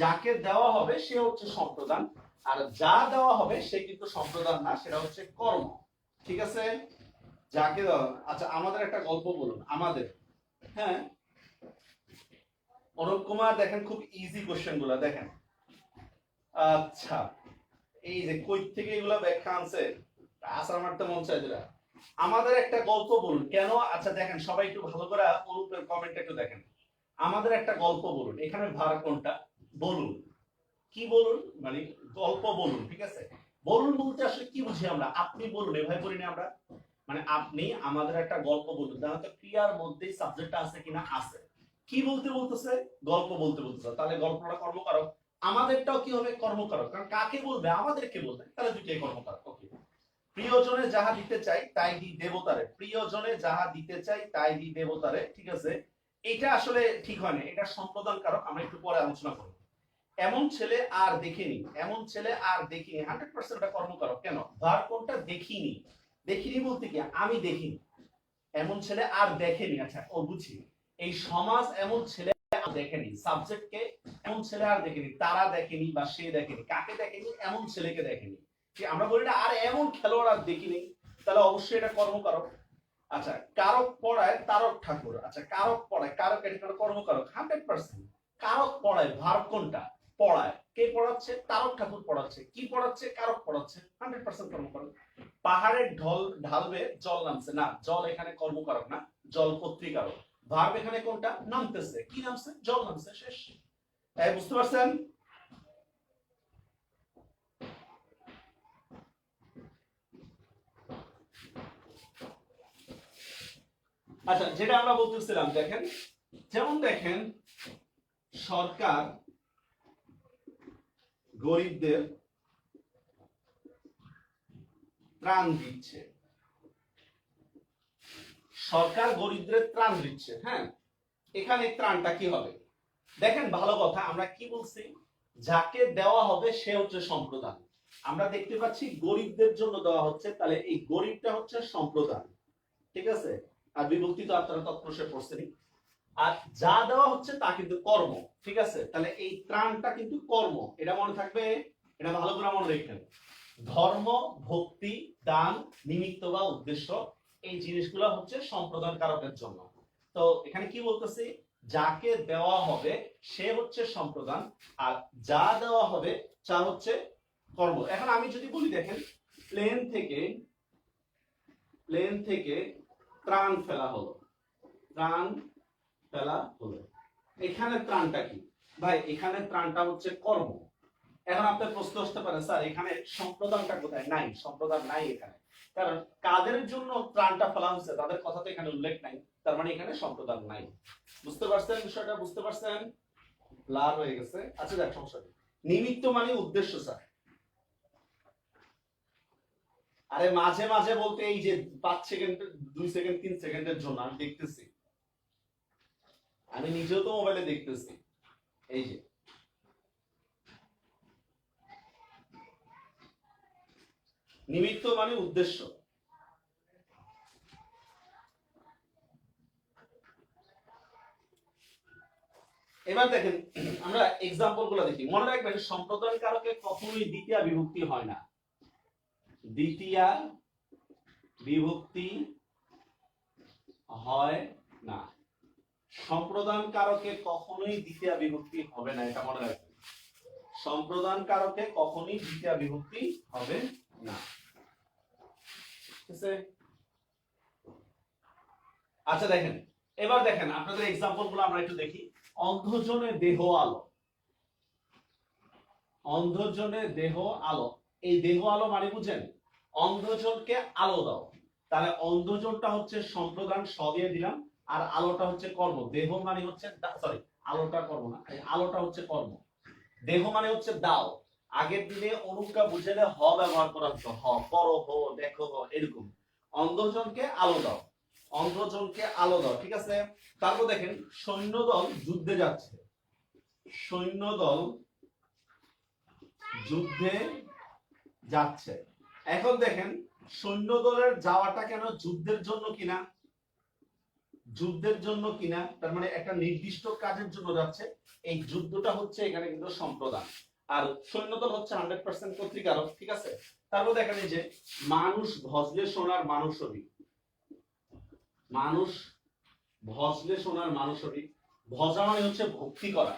যাকে দেওয়া হবে সে হচ্ছে সম্প্রদান, আর যা দেওয়া হবে সে কিন্তু সম্প্রদান না, সেটা হচ্ছে কর্ম। ঠিক আছে? যাকে দেওয়া, আচ্ছা আমাদের একটা গল্প বলুন, আমাদের। হ্যাঁ, অনুপ কুমার দেখেন, খুব ইজি কোশ্চেন গুলা দেখেন। আচ্ছা, এই যে কই থেকে এগুলা ব্যাখ্যা আনছে, আসার মারতে মন চাই দিলা। আমাদের একটা গল্প বলুন কেন। আচ্ছা দেখেন, সবাই একটু ভালো করে অনুপের কমেন্টটা একটু দেখেন। আমাদের একটা গল্প বলুন, এখানে ভার কোনটা? বলুন। কি বলুন মানে গল্প বলুন, ঠিক আছে? বলুন বলতে আসলে কি বুঝি আমরা? আপনি বলুন, এভাবে বলি না আমরা? মানে আপনি আমাদের একটা গল্প বলুন, তাহলে তো ক্রিয়ার মধ্যেই সাবজেক্টটা আছে কিনা? আছে। কি বলতে বলতেছে? গল্প বলতে বলতেছে, তাহলে গল্পটা কর্মকারক। আমাদেরটাও কি হবে? কর্মকারক, কারণ কাকে বলবে? আমাদেরকে বলবে, তাহলে দুইটাই কর্মকারক। ওকে। প্রিয়জনে যাহা দিতে চাই তাই দি দেবতারে, প্রিয়জনে যাহা দিতে চাই তাই দি দেবতারে, ঠিক আছে? এটা আসলে ঠিক হয় না, এটা সম্প্রদান কারক, আমরা একটু পরে আলোচনা করব। এমন ছেলে আর দেখিনি, এমন ছেলে আর দেখিনি, 100% এটা কর্মকারক। কেন? ভার কোনটা? দেখিনি। দেখিনি বলতে কি? আমি দেখিনি। এমন ছেলে আর দেখেনি। আচ্ছা, ও বুঝি, এই সমাজ এমন ছেলে আর দেখেনি, সাবজেক্টকে এমন ছেলে আর দেখেনি, তারা দেখেনি বা সে দেখেনি। কাকে দেখেনি? এমন ছেলেকে দেখেনি। কি আমরা বলি না, আর এমন খেলোয়াড় আর দেখিনি, তাহলে অবশ্যই এটা কর্মকারক। আচ্ছা, কারক পড়ায় তারক ঠাকুর। আচ্ছা, কারক পড়ায়, কারক এটা কর্মকারক 100%। কারক পড়ায়, ভার্ব কোনটা? পড়ায়। কে পড়াচ্ছে? তারক ঠাকুর পড়াচ্ছে। কি পড়াচ্ছে? কারক পড়াচ্ছে, 100% কর্মকারক। পাহাড়ের ঢল ঢালবে জল নামছে না, জল এখানে কর্মকারক না, জল কর্তৃকারক। ভার্ব এখানে কোনটা? নামতেছে। কি নামছে? জল নামছে, শেষ। বুঝতে পারছেন? আচ্ছা, যেটা আমরা বলতেছিলাম, দেখেন, যেমন দেখেন, সরকার গরিবদের ত্রাণ দিচ্ছে, সরকার গরিবদের ত্রাণ দিচ্ছে। হ্যাঁ, এখানে ত্রাণটা কি হবে? দেখেন, ভালো কথা, আমরা কি বলছি? যাকে দেওয়া হবে সে হচ্ছে সম্প্রদান। আমরা দেখতে পাচ্ছি গরিবদের জন্য দেওয়া হচ্ছে, তাহলে এই গরিবটা হচ্ছে সম্প্রদান, ঠিক আছে? আর বিভক্তি তো আপনারা তৎপুরুষে পড়ছেনই। আর যা দেওয়া হচ্ছে তা কিন্তু কর্ম, ঠিক আছে? তাহলে এই ত্রাণটা কিন্তু কর্ম, এটা মনে থাকবে, এটা ভালো করে মনে রাখবেন। ধর্ম, ভক্তি, দান, নিমিত্ত বা উদ্দেশ্য, এই জিনিসগুলো হচ্ছে সম্প্রদান কারকের জন্য। তো এখানে কি বলতেছি? যাকে দেওয়া হবে সে হচ্ছে সম্প্রদান, আর যা দেওয়া হবে তা হচ্ছে কর্ম। এখন আমি যদি বলি, দেখেন, প্লেন থেকে ত্রাণ ফেলা হলো, ত্রাণ ফেলা হলো, এখানে ত্রাণটা কি? ভাই, এখানে ত্রাণটা হচ্ছে কর্ম। এখন আপনার প্রশ্ন আসতে পারে, স্যার এখানে সম্প্রদানটা কোথায়? নাই, সম্প্রদান নাই এখানে, কারণ কাদের জন্য ত্রাণটা ফেলা হয়েছে তাদের কথা তো এখানে উল্লেখ নাই, তার মানে এখানে সম্প্রদান নাই। বুঝতে পারছেন বিষয়টা? বুঝতে পারছেন? ব্লার হয়ে গেছে। আচ্ছা, দেখ, সমস্যা নেই। নিমিত্ত মানে উদ্দেশ্য, স্যার। আরে মাঝে মাঝে বলতে এই যে 5 সেকেন্ড, 2 সেকেন্ড, 3 সেকেন্ডের জন্য আমি দেখতেছি, আমি নিজেও তো মোবাইলে দেখতেছি। এই যে নিমিত্ত মানে উদ্দেশ্য। এবার দেখেন, আমরা এক্সাম্পল গুলো দেখি। মনে রাখবেন, সম্প্রদান কারকে কখনোই দ্বিতীয় বিভক্তি হয় না, দ্বিতীয় বিভক্তি হয় না। সম্প্রদান কারকে কখনোই দ্বিতীয় বিভক্তি হবে না, এটা মনে রাখবেন। সম্প্রদান কারকে কখনোই দ্বিতীয় বিভক্তি হবে না। ঠিক আছে? আচ্ছা দেখেন, এবার দেখেন আপনাদের এক্সাম্পল গুলো আমরা একটু দেখি। অন্ধজনে দেহ আলো, অন্ধজনে দেহ আলো, এই দেহ আলো মানে বুঝেন অন্ধজনকে আলো দাও। তাহলে অন্ধজনটা হচ্ছে সম্প্রদান, স দিয়ে দিলাম, আর আলোটা হচ্ছে কর্ম। দেহ মানে হচ্ছে সরি, আলোটা কর্ম না, আলোটা হচ্ছে কর্ম। দেহ মানে হচ্ছে দাও। আগের দিনে অনুকা বুঝালে হ ব্যবহার করা হতো, হ করো, হো দেখো, হো এরকম। অন্ধজনকে আলো দাও, অন্ধজনকে আলো দাও, ঠিক আছে। তারপর দেখেন সৈন্যদল যুদ্ধে যাচ্ছে, সৈন্যদল যুদ্ধে যাচ্ছে। এখন দেখেন সৈন্যদলের যাওয়াটা কেন যুদ্ধের জন্য কিনা, যুদ্ধের জন্য কিনা, তার মানে একটা নির্দিষ্ট কাজের জন্য যাচ্ছে। এই যুদ্ধটা হচ্ছে এখানে কিন্তু সম্প্রদান, আর সৈন্যদল হচ্ছে 100% কর্তৃকারক, ঠিক আছে। তারপর দেখেন এই যে মানুষ ভজলে সোনার মানুষ হবি, মানুষ ভজলে সোনার মানুষ হবি। ভজা মানে হচ্ছে ভক্তি করা,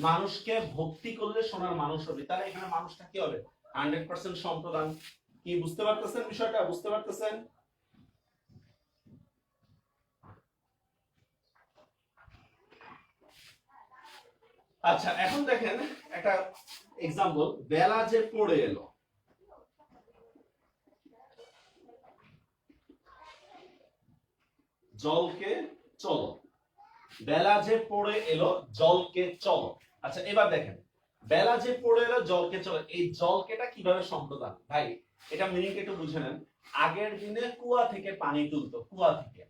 মানুষকে ভক্তি করলে সোনার মানুষ হবে। তাহলে এখানে মানুষটা কি হবে? 100% সম্প্রদান। কি বুঝতে পারতেছেন বিষয়টা? বুঝতে পারতেছেন? আচ্ছা এখন দেখেন একটা এক্সাম্পল, বেলা যে পড়ে এলো, জলকে চলো, বেলা যে পড়ে এলো জলকে চলো। আচ্ছা এবার দেখেন বেলা যে পড়ে এলো জলকে চলো, এই জলকেটা কিভাবে সম্প্রদান? ভাই এটা মিনিং একটু বুঝে নেন। আগের দিনে কুয়া থেকে পানি তুলতো, কুয়া থেকে,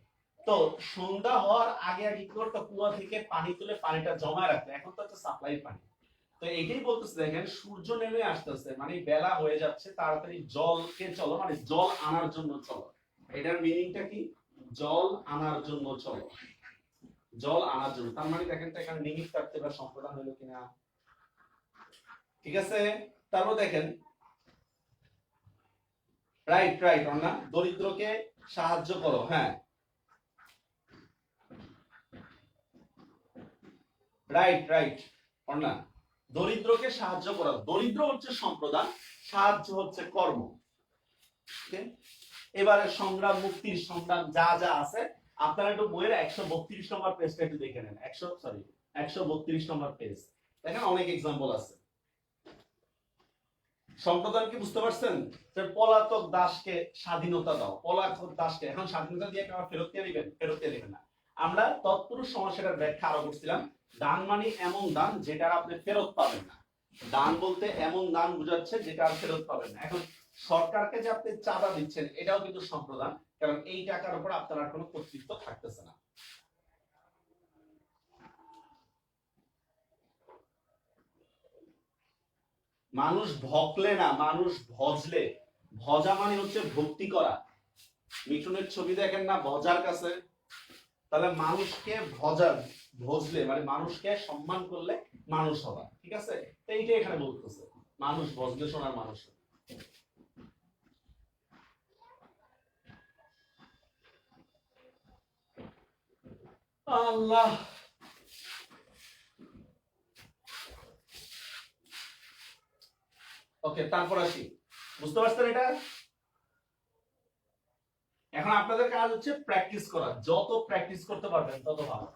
তো সন্ধ্যা হওয়ার আগে আগে কি করতো, কুয়া থেকে পানি তুলে পানিটা জমা রাখতো। এখন তো হচ্ছে সাপ্লাই পানি। তো এইটাই বলতেছে দেখেন সূর্য নেমে আসতেছে মানে বেলা হয়ে যাচ্ছে, তাড়াতাড়ি জলকে চলো মানে জল আনার জন্য চলো। এটার মিনিংটা কি? জল আনার জন্য চলো, জল আনার জন্য। তার মানে দেখেন তো এখানে নিমিত্ত থাকতে বা সম্প্রদান হলো কিনা, ঠিক আছে। তারপর দেখেন রাইট রাইট অন্না, দরিদ্রকে সাহায্য করো, হ্যাঁ রাইট রাইট অন্না, দরিদ্রকে সাহায্য করা। দরিদ্র হচ্ছে সম্প্রদান, সাহায্য হচ্ছে কর্ম। এবারে সংগ্রাম, মুক্তির সংগ্রাম যা যা আছে আপনারা একটু বইয়ের 132 নম্বর পেজটা একটু দেখে নেন। 132 নম্বর পেজ দেখেন, অনেক এক্সাম্পল আছে। সম্প্রদান কি বুঝতে পারছেন? যে পলাতক দাসকে স্বাধীনতা দাও, পলাতক দাসকে এখন স্বাধীনতা দিয়ে কেউ ফেরত দিয়ে দিবেন? ফেরত দিয়ে দিবেন না। আমরা তৎপুরুষ সমাসের ব্যাখ্যা আরো করছিলাম। দান মানে এমন দান যেটা আপনি ফেরত পাবেন না। দান বলতে এমন দান বোঝাচ্ছে যেটা আর ফেরত পাবেন না। এখন সরকারকে যে আপনি চাঁদা দিচ্ছেন এটাও কিন্তু সম্প্রদান, কারণ এই টাকার উপর আপনার আর কোনো কর্তৃত্ব থাকতেছে না। মানুষ ভকলে না, মানুষ ভজলে। ভজা মানে হচ্ছে ভক্তি করা। মিঠুনের ছবি দেখেন না ভজার কাছে, তাহলে মানুষকে ভজা, ভজলে মানে মানুষকে সম্মান করলে মানুষ হবা, ঠিক আছে। তো এইটাই এখানে বলতেছে, মানুষ ভজলে সোনার মানুষ। আল্লাহ, ওকে তারপর আসি। বুঝতে পারছেন এটা? এখন আপনাদের কাজ হচ্ছে প্র্যাকটিস করা, যত প্র্যাকটিস করতে পারবেন তত ভালো।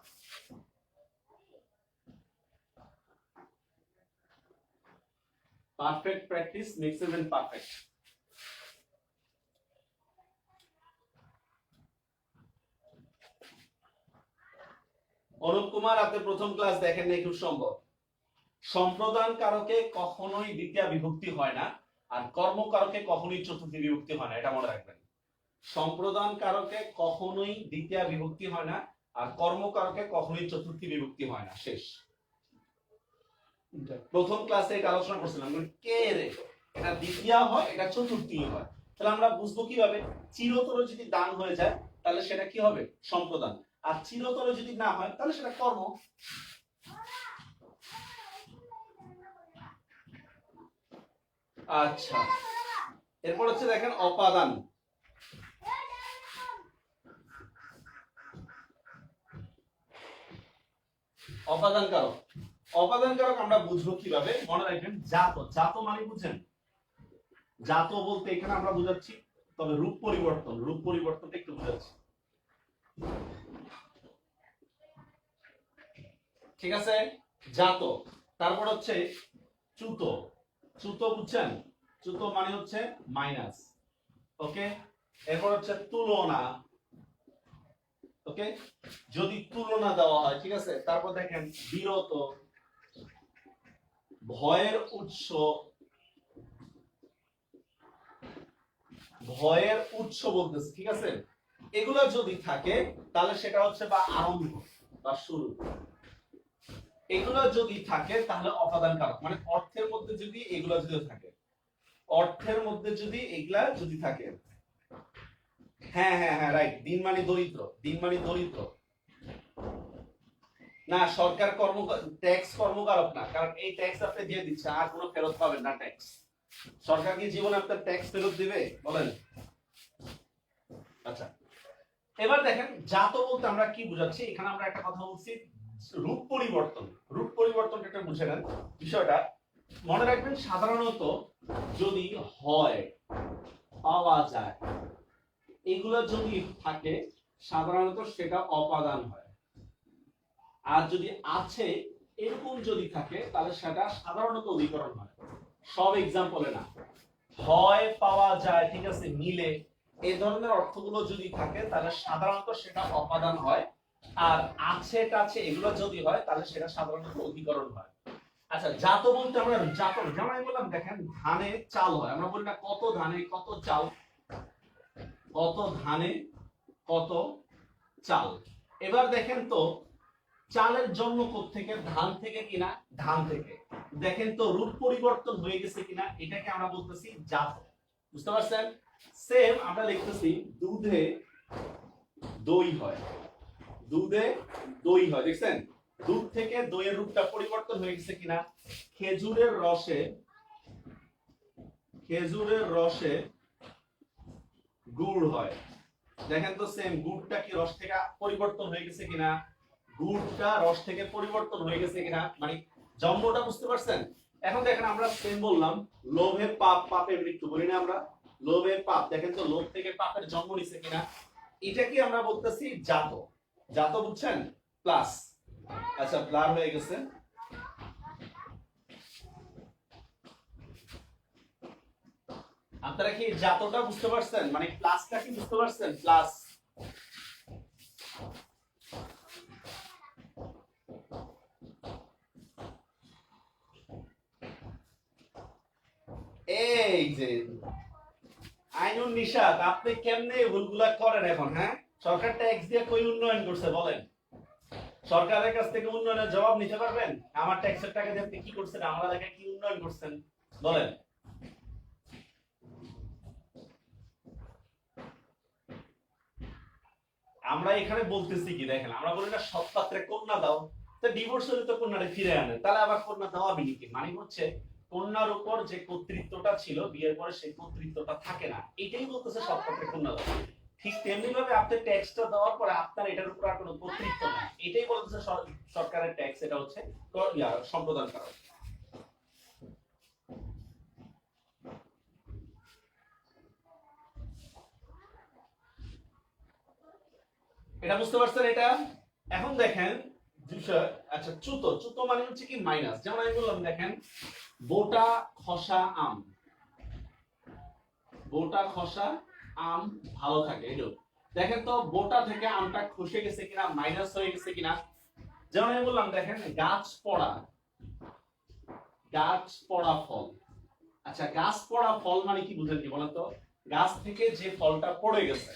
Perfect practice makes even perfect. Anup Kumar আপনি প্রথম ক্লাস দেখেন নাই, খুব সম্ভব। সম্প্রদান কারকে কখনোই দ্বিতীয় বিভক্তি হয় না, আর কর্মকারকে কখনোই চতুর্থী বিভক্তি হয় না, এটা মনে রাখবেন। সম্প্রদান কারকে কখনোই দ্বিতীয় বিভক্তি হয় না, আর কর্মকারকে কখনোই চতুর্থী বিভক্তি হয় না। শেষ। প্রথম ক্লাসে এটা আলোচনা করছিলাম, কে রে এটা দ্বিতীয় হয়, এটা চতুর্থী হয়। তাহলে আমরা বুঝবো কিভাবে? চিরতর যদি দান হয়ে যায় তাহলে সেটা কি হবে? সম্প্রদান। আর চিরতর যদি না হয় তাহলে সেটা কর্ম। আচ্ছা এরপর হচ্ছে দেখেন অপাদান। অপাদান কারক। অপাদান কারক আমরা বুঝবো কিভাবে? মনে রাখবেন জাত, জাত মানে বুঝেন, জাত বলতে এখানে আমরা বুঝাচ্ছি, তবে রূপ পরিবর্তন, রূপ পরিবর্তনটা একটু বুঝাচ্ছি, ঠিক আছে? জাত। তারপর হচ্ছে চ্যুত, চ্যুত বুঝছেন? চ্যুত মানে হচ্ছে মাইনাস, ওকে? এরপর হচ্ছে তুলনা, ওকে? যদি তুলনা দেওয়া হয়, ঠিক আছে? তারপর দেখেন বিরত, ভয়ের উৎস, ভয়ের উৎস বলতেছে, ঠিক আছে? এগুলা যদি থাকে তাহলে সেটা হচ্ছে বা আরম্ভ বা শুরু, এগুলো যদি থাকে তাহলে অপাদান কারক, মানে অর্থের মধ্যে যদি এগুলা যদি থাকে, অর্থের মধ্যে যদি এগুলা যদি থাকে, হ্যাঁ হ্যাঁ হ্যাঁ রাইট, দিন মানে দরিদ্র, দিন মানে দরিদ্র না, সরকার ট্যাক্স কর্মকারক না, কারণ এই ট্যাক্স আপনি দিয়ে দিচ্ছে, আর কোনো ফেরত পাবেন না ট্যাক্স। সরকার কি জীবনে আপনার ট্যাক্স ফেরত দিবে বলেন? আচ্ছা, এবার দেখেন জাত বলতে আমরা কি বুঝাচ্ছি, এখানে আমরা একটা কথা বলছি রূপ পরিবর্তন, রূপ পরিবর্তনটা একটা বুঝে নেন বিষয়টা। মনে রাখবেন সাধারণত যদি হয়, পাওয়া যায়, এগুলো যদি থাকে সাধারণত সেটা অপাদান হয়, আর যদি আছে এরকম যদি থাকে তাহলে সেটা সাধারণত অধিকরণ হয়। সব এক্সাম্পলে না, হয়, পাওয়া যায়, ঠিক আছে, মিলে, এই ধরনের অর্থগুলো যদি থাকে তাহলে সাধারণত সেটা অপাদান হয়, আর আছে টাছে এগুলো যদি হয় তাহলে সেটা সাধারণত অধিকরণ হয়। আচ্ছা, জাত বলতে আমরা জাত, যেমন আমি বললাম দেখেন ধানে চাল হয়, আমরা বলি না কত ধানে কত চাল, কত ধানে কত চাল। এবার দেখেন তো চালের জন্ম থেকে, ধান থেকে কিনা? ধান থেকে। দেখেন তো রূপ পরিবর্তন হয়ে গেছে কিনা, এটাকে আমরা বলতেছি জাত, বুঝতে পারছেন? সেম আমরা লিখতেছি দুধে দই হয়, দুধে দই হয়, দেখছেন? দুধ থেকে দইয়ের রূপটা পরিবর্তন হয়ে গেছে কিনা? খেজুরের রসে, খেজুরের রসে গুড় হয়, দেখেন তো সেম, গুড়টা কি রস থেকে পরিবর্তন হয়ে গেছে কিনা? গুড়টা রস থেকে পরিবর্তন হয়ে গেছে কিনা, মানে জন্মটা, বুঝতে পারছেন? এখন দেখেন আমরা সেম বললাম লোভে পাপ, পাপে মৃত্যু বলি না আমরা? লোভে পাপ, দেখেন তো লোভ থেকে পাপের জন্ম নিছে কিনা, এটাকে আমরা বলতেছি জাত, জাত বুঝছেন? প্লাস, আচ্ছা ব্লার হয়ে গেছে, আপনারা কি জাতটা বুঝতে পারছেন? মানে প্লাসটা কি বুঝতে পারছেন? প্লাস, এই যে আইনুন নিশাত, আপনি কেমনে ভুলগুলা করেন এখন? হ্যাঁ, সরকার ট্যাক্স দিয়ে কই উন্নয়ন করছে বলেন? সরকারের কাছ থেকে উন্নয়নের জবাব নিতে পারবেন? আমার ট্যাক্সের টাকা দিয়ে আপনি কি করছেন, আমার এলাকায় কি উন্নয়ন করছেন বলেন? আমরা এখানে বলতেছি কি দেখেন, আমরা বলি না সৎ পাত্রে কন্যা দাও, তো ডিভোর্স হলে তো কন্যারে ফিরে আনে, তাহলে আবার কন্যা দেওয়া কি, মানে হচ্ছে কন্যার উপর যে কর্তৃত্বটা ছিল বিয়ের পরে সেই কর্তৃত্বটা থাকে না, এটাই বলতেছে সৎ পাত্রে কন্যা দাও। ঠিক তেমনি ভাবে আপনি ট্যাক্সটা দেওয়ার পরে আপনার এটার উপর আর কোনো কর্তৃত্ব নাই, এটাই বলতেছে সরকারের ট্যাক্স, এটা হচ্ছে সম্প্রদান কারক। এটা বুঝতে পারছেন এটা? এখন দেখেন বিষয়, আচ্ছা চ্যুত, চ্যুত মানে হচ্ছে কি মাইনাস, যেমন আমি বললাম দেখেন বোটা খসা আম, বোটা খসা আম ভালো থাকে, এই দেখেন তো বোটা থেকে আমটা খসে গেছে কিনা, মাইনাস হয়ে গেছে কিনা। যেমন আমি বললাম দেখেন গাছ পড়া, গাছ পড়া ফল, আচ্ছা গাছ পড়া ফল মানে কি বুঝেন কি বলেন তো? গাছ থেকে যে ফলটা পড়ে গেছে,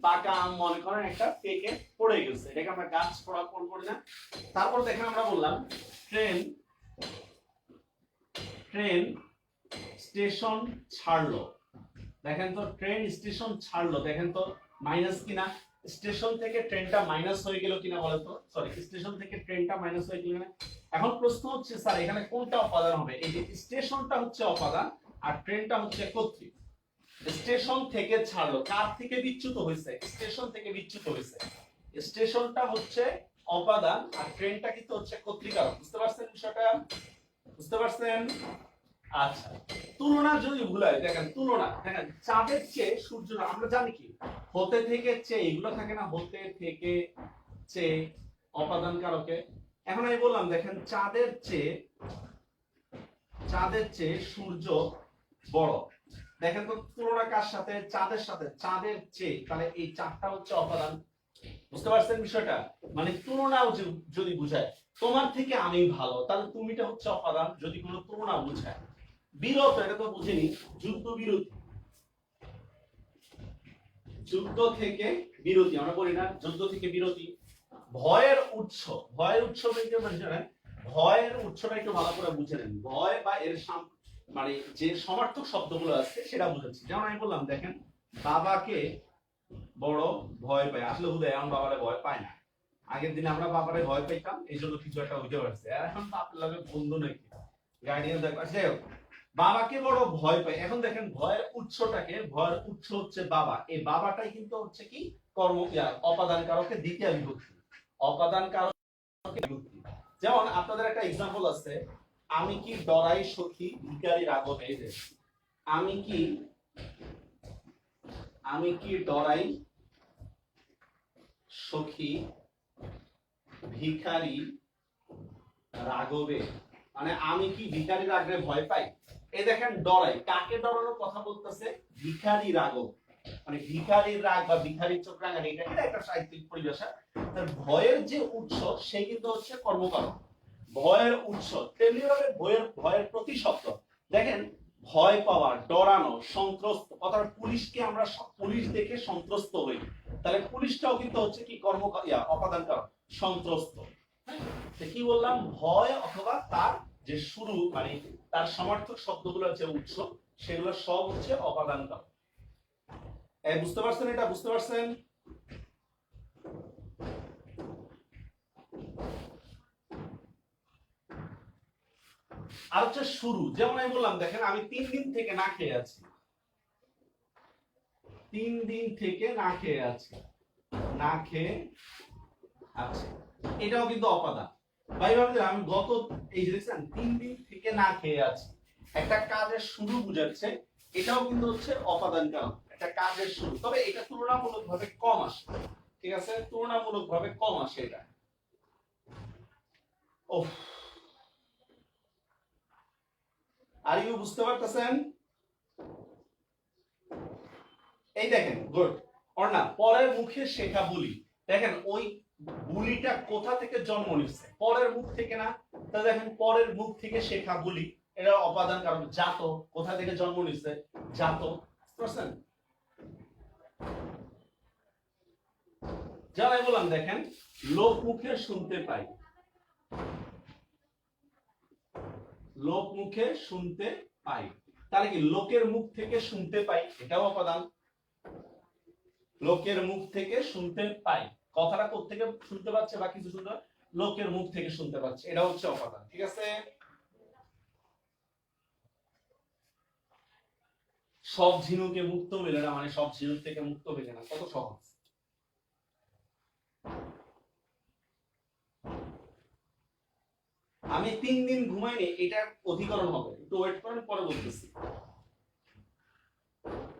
পাকা আম মনে করেন একটা পেকে পড়ে গেছে, এটাকে আমরা গাছ পড়া ফল বলি না? তারপর দেখেন আমরা বললাম ট্রেন, ট্রেন স্টেশন ছাড়লো, দেখেন তো ট্রেন স্টেশন ছাড়লো, দেখেন তো মাইনাস কিনা? স্টেশন থেকে ট্রেনটা মাইনাস হয়ে গেল কিনা বলেন তো? সরি, স্টেশন থেকে ট্রেনটা মাইনাস হয়ে গেল কিনা? এখন প্রশ্ন হচ্ছে স্যার এখানে কোনটা অপাদান হবে? এই যে স্টেশনটা হচ্ছে অপাদান আর ট্রেনটা হচ্ছে কর্তৃক। স্টেশন থেকে ছাড়লো, কার থেকে বিচ্যুত হয়েছে? স্টেশন থেকে বিচ্যুত হয়েছে, স্টেশনটা হচ্ছে অপাদান আর ট্রেনটা কিন্তু হচ্ছে কর্তৃকারক। বুঝতে পারছেন বিষয়টা? বুঝতে পারছেন? আচ্ছা, তুলনা যদি ভুল হয়, দেখেন তুলনা, দেখেন চাঁদের চেয়ে সূর্য, আমরা জানি কি হতে থেকে চেয়ে এগুলো থাকে না, হতে থেকে চেয়ে অপাদান কারকে। এখন আমি বললাম দেখেন চাঁদের চেয়ে সূর্য বড়। দেখেন তো তুলনা কার সাথে? চাঁদের সাথে। চাঁদের চেয়ে, তাহলে এই চাঁদটা হচ্ছে অপাদান। বুঝতে পারছেন বিষয়টা? মানে তুলনাও যদি বুঝায় তোমার থেকে আমি ভালো, তাহলে তুমিটা হচ্ছে অপাদান যদি কোনো তুলনা বুঝায়। বিরত, এটা তো বুঝিনি, যুদ্ধ বিরতি, যুদ্ধ থেকে বিরতি আমরা বলি না, যুদ্ধ থেকে বিরতি। ভয়ের উৎস, ভয়ের উৎস ভয়ের উৎসটা একটু ভালো করে বুঝে নেন। ভয় বা এর মানে যে সমার্থক শব্দগুলো আছে সেটা বুঝাচ্ছি। যেমন আমি বললাম দেখেন, বাবাকে বড় ভয় পায়। আসলে হুদায় এখন বাবারে ভয় পায় না। আগের দিনে আমরা বাবারে ভয় পাইতাম, এই জন্য কিছু একটা হইতে পারছে। আর এখন বাপের লাগে বন্ধু নাকি গার্ডিয়ান দেখো, যাই হোক, বাবাকে বড় ভয় পায়। এখন দেখেন ভয়ের উৎসটাকে, ভয়ের উৎস হচ্ছে বাবা, এই বাবাটাই কিন্তু হচ্ছে কি কর্ম, অপাদান কারকে দ্বিতীয় বিভক্তি, অপাদান কারক বিভক্তি। যেমন আপনাদের একটা এক্সাম্পল আছে, আমি কি ডরাই সখী ভিখারি রাগবে। আমি কি ডরাই সখী ভিখারি রাগবে, মানে আমি কি ভিখারি রাগবে ভয় পাই। এই দেখেন ডরাই, কাকে ডরানোর কথা বলতেছে? ভিখারি রাগব, মানে ভিখারির রাগ বা ভিখারির চোখ রাঙানি, এটা একটা সাহিত্যিক পরিভাষা। তার ভয়ের যে উৎস সে কিন্তু হচ্ছে কর্মকারক, ভয়ের উৎস। তেমনিভাবে ভয়ের প্রতিশব্দ, দেখেন ভয় পাওয়া, ডরানো, সন্ত্রস্ত, অর্থাৎ পুলিশকে আমরা পুলিশ দেখে সন্ত্রস্ত হই, তাহলে পুলিশটাও কিন্তু হচ্ছে কি অপাদান কারক, সন্ত্রস্ত। কি বললাম? ভয় অথবা তার যে শুরু, মানে তার সমার্থক শব্দগুলো যে উৎস, সেগুলো সব হচ্ছে অপাদান কারক। বুঝতে পারছেন? এটা বুঝতে পারছেন? আর হচ্ছে শুরু, যেমন আমি বললাম দেখেন আমি 3 দিন থেকে না খেয়ে আছি, 3 দিন থেকে না খেয়ে আছি, না খেয়ে আছি, এটাও কিন্তু অপাদান। ভাই ভাবছেন আমি গত, এই যে দেখছেন 3 দিন থেকে না খেয়ে আছি, একটা কাজের শুরু বুঝাচ্ছে, এটাও কিন্তু হচ্ছে অপাদান কারক, একটা কাজের শুরু। তবে এটা তুলনামূলকভাবে কম আসে, ঠিক আছে, তুলনামূলকভাবে কম আসে এটা। ওহ, আর ইউ বুঝতে পারতেছেন? এই দেখেন গুড, অর্ণা পরের মুখে শেখা বুলি, দেখেন ওই বুলিটা কোথা থেকে জন্ম নিচ্ছে? পরের মুখ থেকে না। তা দেখেন পরের মুখ থেকে শেখা বুলি, এটা অপাদান কারণ। জাত, কোথা থেকে জন্ম নিচ্ছে? জাত। বুঝছেন? যারাই বললাম দেখেন লোক মুখে শুনতে পাই, লোক মুখে শুনতে পাই, তাহলে কি লোকের মুখ থেকে শুনতে পাই, এটাও অপাদান। লোকের মুখ থেকে শুনতে পাই, কথাটা কোত্থেকে শুনতে পাচ্ছে বা কিছু শুনতে, লোকের মুখ থেকে শুনতে পাচ্ছে, এটা হচ্ছে অপাদান। ঠিক আছে? সব ঝিনুকে মুক্ত মেলে না, মানে সব ঝিনুক থেকে মুক্ত মেলে না, কত সহজ। আমি 3 দিন ঘুমাইনি, এটা অধিকরণ হবে, একটু ওয়েট করেন, পরে বলতেছি।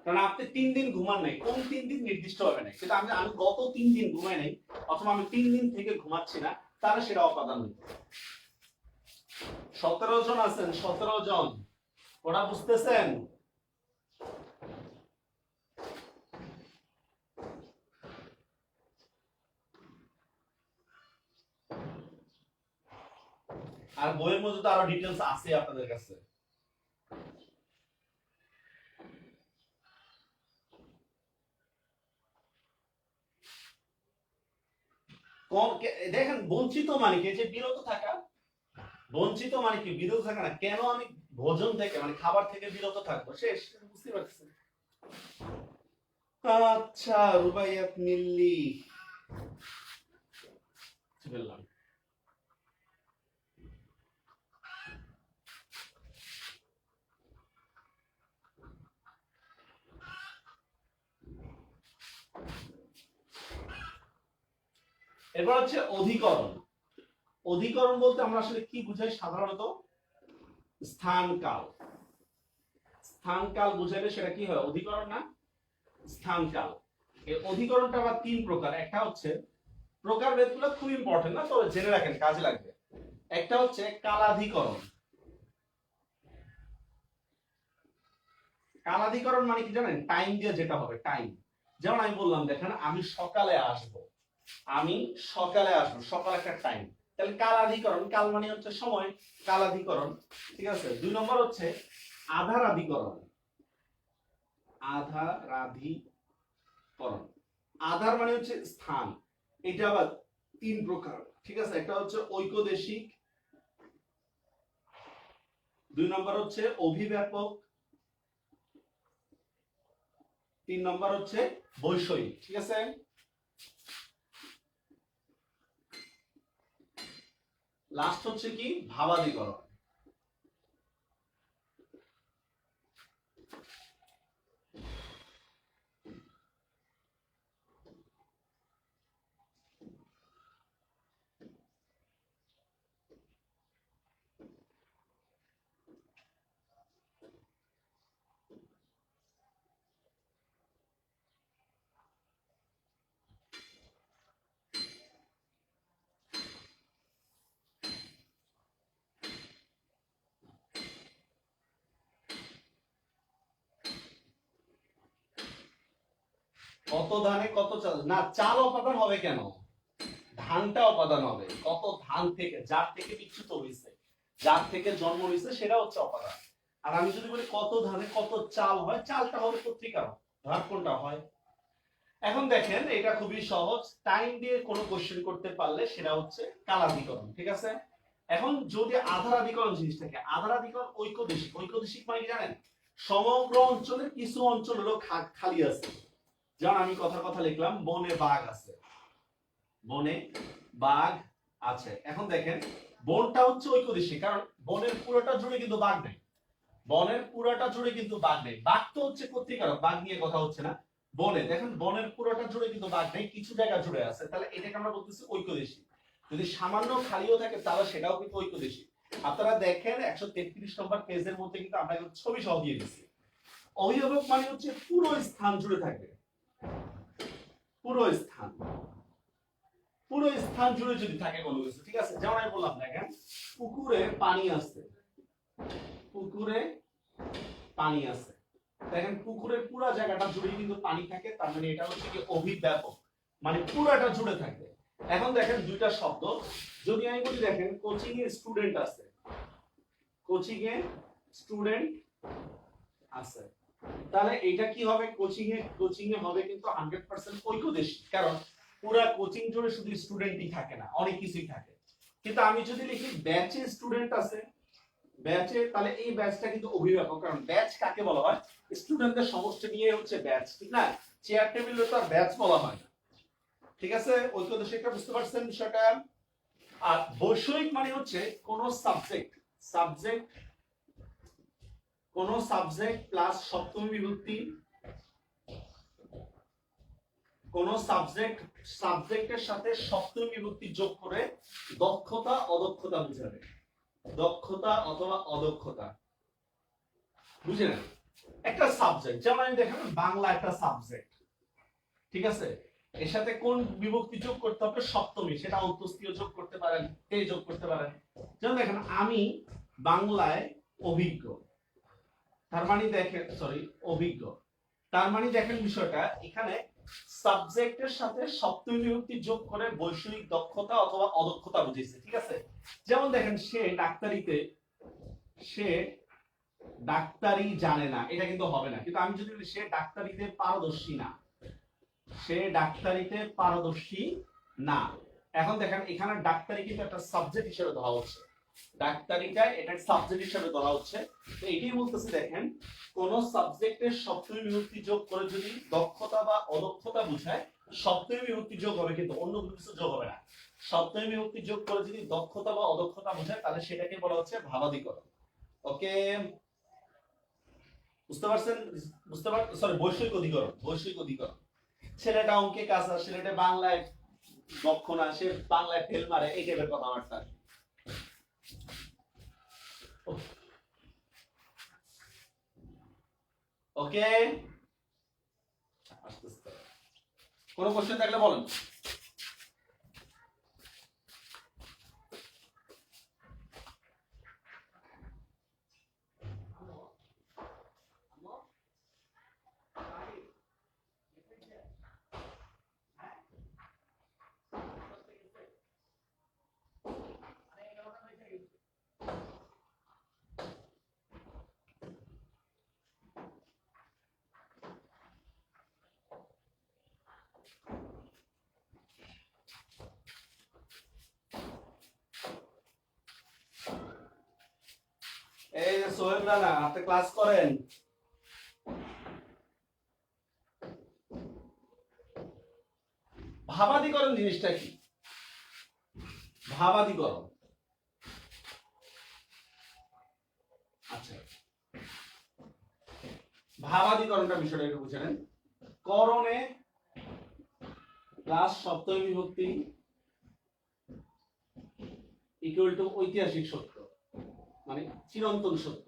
কারণ আপনি 3 দিন ঘুমান নাই, কোন 3 দিন নির্দিষ্ট হবে না, কিন্তু আমি গত 3 দিন ঘুমাই নাই, অথবা আমি 3 দিন থেকে ঘুমাচ্ছি না, তাহলে সেটা অপাদান হইতে। 17 জন আছেন, 17 জন, ওরা বুঝতেছেন? আর বইয়ের মধ্যে তো আরো ডিটেইলস আছে আপনাদের কাছে। দেখেন বঞ্চিত মানে কি? যে বিরত থাকা, বঞ্চিত মানে কি? বিরত থাকা না। কেন আমি ভোজন থেকে, মানে খাবার থেকে বিরত থাকবো, শেষ। বুঝতে পারছেন? আচ্ছা রুবাইয়াত মিল্লি বললাম, এরপর হচ্ছে অধিকরণ। অধিকরণ বলতে আমরা আসলে কি বুঝাই? সাধারণত স্থান কাল। স্থান কাল বুঝাইলে সেটা কি হয়? অধিকরণ না? স্থান কাল। এই অধিকরণটা আবার তিন প্রকার। একটা হচ্ছে, প্রকারভেদগুলো খুব ইম্পর্টেন্ট না, তবে জেনে রাখেন, কাজে লাগবে। একটা হচ্ছে কালাধিকরণ। কালাধিকরণ মানে কি জানেন? টাইম দিয়ে যেটা হবে, টাইম। যেমন আমি বললাম, দেখেন আমি সকালে আসব, আমি সকালে আসবো, সকাল একটা টাইম, তাহলে কালাধিকরণ। কাল মানে হচ্ছে সময়, কালাধিকরণ। ঠিক আছে। দুই নম্বর হচ্ছে আধারাধিকরণ। আধারাধিকরণ, আধার মানে হচ্ছে স্থান। এটা আবার তিন প্রকার। ঠিক আছে। একটা হচ্ছে ঐকদেশিক, দুই নম্বর হচ্ছে অভিব্যাপক, তিন নম্বর হচ্ছে বৈষয়িক। ঠিক আছে। লাস্ট হচ্ছে কি? ভাবাদিকরণ। কত ধানে কত চাল? না, চাল অপাদান হবে কেন? ধানটা অপাদান হবে। কত ধান থেকে, যার থেকে বিচ্যুত হয়েছে, যার থেকে জন্ম হয়েছে, সেটা হচ্ছে অপাদান। আর আমি যদি বলি কত ধানে কত চাল হয়, চালটা হবে পত্রিকা, ভাগ কোনটা হয়। এখন দেখেন, এটা খুবই সহজ। টাইম দিয়ে কোনো কোশ্চেন করতে পারলে সেটা হচ্ছে কালাধিকরণ। ঠিক আছে। এখন যদি আধারাধিকরণ জিনিসটাকে, আধারাধিকরণ ঐকদেশিক। ঐকদেশিক মানে কি জানেন? সমগ্র অঞ্চলের কিছু অঞ্চল হলো খালি আছে। যেমন আমি কথা লিখলাম, বনে বাঘ আছে, বনে বাঘ আছে। এখন দেখেন, বনটা হচ্ছে ঐকদেশিক, কারণ বনের পুরোটা জুড়ে কিন্তু বাঘ নেই। বনের পুরোটা জুড়ে কিন্তু বাঘ নেই। বাঘ তো হচ্ছে ক্ষতিকারক, বাঘ নিয়ে কথা হচ্ছে না। বনে দেখেন, বনের পুরোটা জুড়ে কিন্তু বাঘ নেই, কিছু জায়গা জুড়ে আছে, তাহলে এটাকে আমরা বলতেছি ঐকদেশিক। যদি সামান্য খালিও থাকে তাহলে সেটাও কিন্তু ঐকদেশিক। আপনারা দেখেন 133 নম্বর পেজের মধ্যে কিন্তু আমরা ছবি সহ দিয়ে দিচ্ছি। অভিভাবক মানে হচ্ছে পুরো স্থান জুড়ে থাকবে, পুরো স্থান, পুরো স্থান জুড়ে যদি থাকে কোনো কিছু। ঠিক আছে। যেমন আমি বললাম, দেখেন পুকুরে পানি আছে, পুকুরে পানি আছে, দেখেন পুকুরের পুরো জায়গাটা জুড়ে কিন্তু পানি থাকে, তার মানে এটা হচ্ছে কি? অভিব্যাপক, মানে পুরোটা জুড়ে থাকে। এখন দেখেন দুইটা শব্দ, যদি আমি বলি, দেখেন কোচিং এ স্টুডেন্ট আছে, কোচিং এ স্টুডেন্ট আছে, তাহলে এটা কি হবে? কোচিং এ হবে কিন্তু 100% ঐকদেশিক, কারণ পুরা কোচিং জুড়ে শুধু স্টুডেন্টই থাকে না, অনেক কিছুই থাকে। কিন্তু আমি যদি লিখি ব্যাচে স্টুডেন্ট আছে, ব্যাচে, তাহলে এই ব্যাচটা কিন্তু অভিভাবক, কারণ ব্যাচ কাকে বলা হয়? স্টুডেন্টদের সমষ্টি নিয়ে হচ্ছে ব্যাচ, ঠিক না? চেয়ার টেবিলে তো আর ব্যাচ বলা হয় না। ঠিক আছে। ঐকদেশিকটা বুঝতে পারছেন বিষয়টা? আর বৈষয়িক মানে হচ্ছে কোন সাবজেক্ট, সাবজেক্ট, কোন সাবজেক্ট প্লাস সপ্তমী বিভক্তি, কোন সাবজেক্টের সাথে সপ্তমী বিভক্তি যোগ করে দক্ষতা অদক্ষতা বোঝাবে। দক্ষতা অথবা অদক্ষতা, বুঝে না? একটা সাবজেক্ট, যেমন আমি দেখেন বাংলা একটা সাবজেক্ট। ঠিক আছে। এর সাথে কোন বিভক্তি যোগ করতে হবে? সপ্তমী, সেটা অন্তস্থীয় যোগ করতে পারেন, তে যোগ করতে পারেন। যেমন দেখেন, আমি বাংলায় অভিজ্ঞ, তার মানে দেখেন, সরি, অভিজ্ঞ, তার মানে দেখেন বিষয়টা এখানে সাবজেক্টের সাথে সপ্তমী বিভক্তি যোগ করে বৈষয়িক দক্ষতা অথবা অদক্ষতা বুঝিয়েছে। ঠিক আছে। যেমন দেখেন, সে ডাক্তারি জানে না, এটা কিন্তু হবে না। কিন্তু আমি যদি বলি সে ডাক্তারিতে পারদর্শী না, সে ডাক্তারিতে পারদর্শী না। এখন দেখেন, এখানে ডাক্তারি কিন্তু একটা সাবজেক্ট হিসেবে ধরা হচ্ছে, ডাক্তারিটা এটা সাবজেক্ট হিসেবে ধরা হচ্ছে। তো এটাই বলতেছে, দেখেন কোন সাবজেক্টের সপ্তমী বিভক্তি যোগ করে যদি দক্ষতা বা অদক্ষতা বোঝায়, সপ্তমী বিভক্তি যোগ হবে, কিন্তু অন্য কিছু যোগ হবে না। সপ্তমী বিভক্তি যোগ করে যদি দক্ষতা বা অদক্ষতা বোঝায়, তাহলে সেটাকে বলা হচ্ছে ভাবাদিকরণ। ওকে, বুঝতে পারছেন? সরি, বৈষয়িক অধিকরণ। বৈষয়িক অধিকরণ, ছেলেটা অঙ্কে কাঁচা, ছেলেটা বাংলায় দক্ষ না, সে বাংলায় ফেল মারে, এই টাইপের কথাবার্তা। ওকে, কোনো কোশ্চেন থাকলে বলেন। এই যে সোহেল রানা, আপনি ক্লাস করেন? ভাবাদিকরণ জিনিসটা কি? ভাবাদিকরণ, আচ্ছা ভাবাদিকরণটা বিষয়টা একটু বুঝে নেন। করণে প্লাস সপ্তমী বিভক্তি ইকুয়াল টু ঐতিহাসিক সত্য, মানে চিরন্তন সত্য।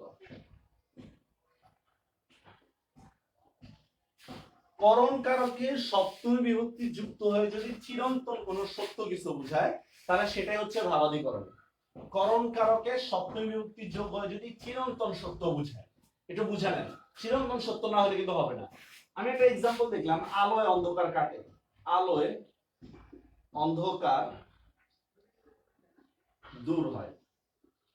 করণ কারকে সপ্তমী বিভক্তি যুক্ত হয়ে যদি চিরন্তন কোন সত্য কিছু বোঝায়, তাহলে সেটাই হচ্ছে ভাবাদিকরণ। করণ কারকে সপ্তমী বিভক্তি যোগ হয়ে যদি চিরন্তন সত্য বোঝায়, এটা বুঝে নেন। চিরন্তন সত্য না হলে কিন্তু হবে না। আমি একটা এক্সাম্পল দেখলাম, আলোয় অন্ধকার কাটে। আলোয় অন্ধকার দূর হয়।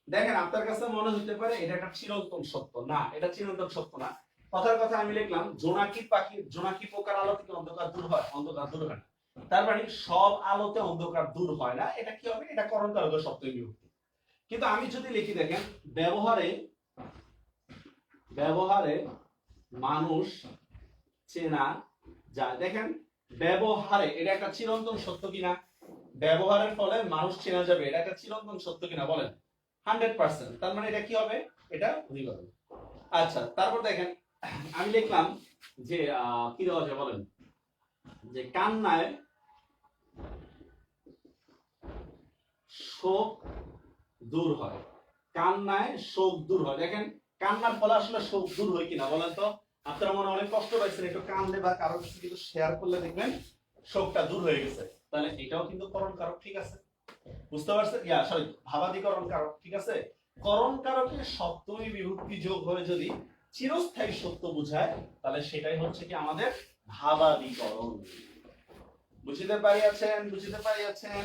দেখেন, আপনার কাছে মনে হতে পারে এটা একটা চিরন্তন সত্য। না, এটা চিরন্তন সত্য না। কথার কথা আমি লিখলাম, জোনাকি পাখি, জোনাকি পোকার আলো থেকে অন্ধকার দূর হয়? অন্ধকার দূর হয় না। তার মানে সব আলোতে অন্ধকার দূর হয় না। এটা কি হবে? এটা করণ কারকের সপ্তমী বিভক্তি। কিন্তু আমি যদি লিখি, দেখেন, ব্যবহারে ব্যবহারে মানুষ চেনা যায়। দেখেন, ব্যবহারে, এটা একটা চিরন্তন সত্য কিনা? ব্যবহারের ফলে মানুষ চেনা যাবে, এটা একটা চিরন্তন সত্য কিনা বলেন? 100%। তার মানে এটা কি হবে? এটা অধিকরণ। আচ্ছা, তারপর দেখেন, আমি লিখলাম যে কি দেওয়া যায় বলেন, যে কান্নায় শোক দূর হয়। কান্নায় শোক দূর হয়। দেখেন, কান্নার ফলে আসলে শোক দূর হয় কিনা বলেন তো? আপনারা মনে অনেক কষ্ট পাইছেন, একটু কান্দলে বা কারোর কাছে কিন্তু শেয়ার করলে দেখবেন শোকটা দূর হয়ে গেছে। তাহলে এটাও কিন্তু করণ কারক, ঠিক আছে? বুঝতে পারছেন? সরি, ভাবাদিকরণ কারক, ঠিক আছে? করণ কারকে সপ্তমী বিভক্তি যোগ হয়ে যদি চিরস্থায়ী সত্য বোঝায়, তাহলে সেটাই হচ্ছে কি আমাদের ভাবাদিকরণ। বুঝতে পারিয়াছেন? বুঝতে পারিয়াছেন?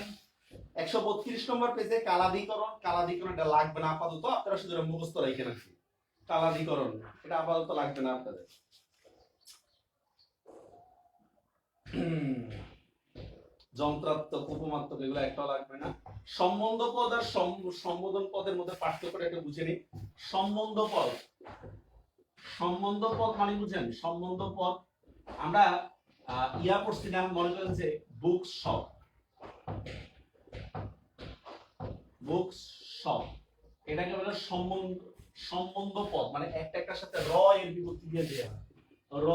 132 নম্বর পেজে কালাদিকরণ। কালাদিকরণটা লাগবে না আপাতত, আপনারা শুধু মুখস্থ রেখে রাখবেন। কালাদিকরণ এটা আপাতত লাগবে না আপনাদের। যন্ত্রাত্মক, উপমাত্মক এগুলো একটাও লাগবে না। সম্বন্ধ পদ আর সম্বোধন পদের মধ্যে পার্থক্যটা একটু বুঝে নিই। সম্বন্ধ পদ, সম্বন্ধ পদ মানে বুঝেন? সম্বন্ধ পদ আমরা ইয়া পড়ছিলাম, মনে করেন যে বুকস শপ, বুকস শপ, এটাকে বলে সম্বন্ধ, সম্বন্ধ পদ। মানে একটা একটার সাথে র এর বিভক্তি দিয়ে দেয়া হয়, র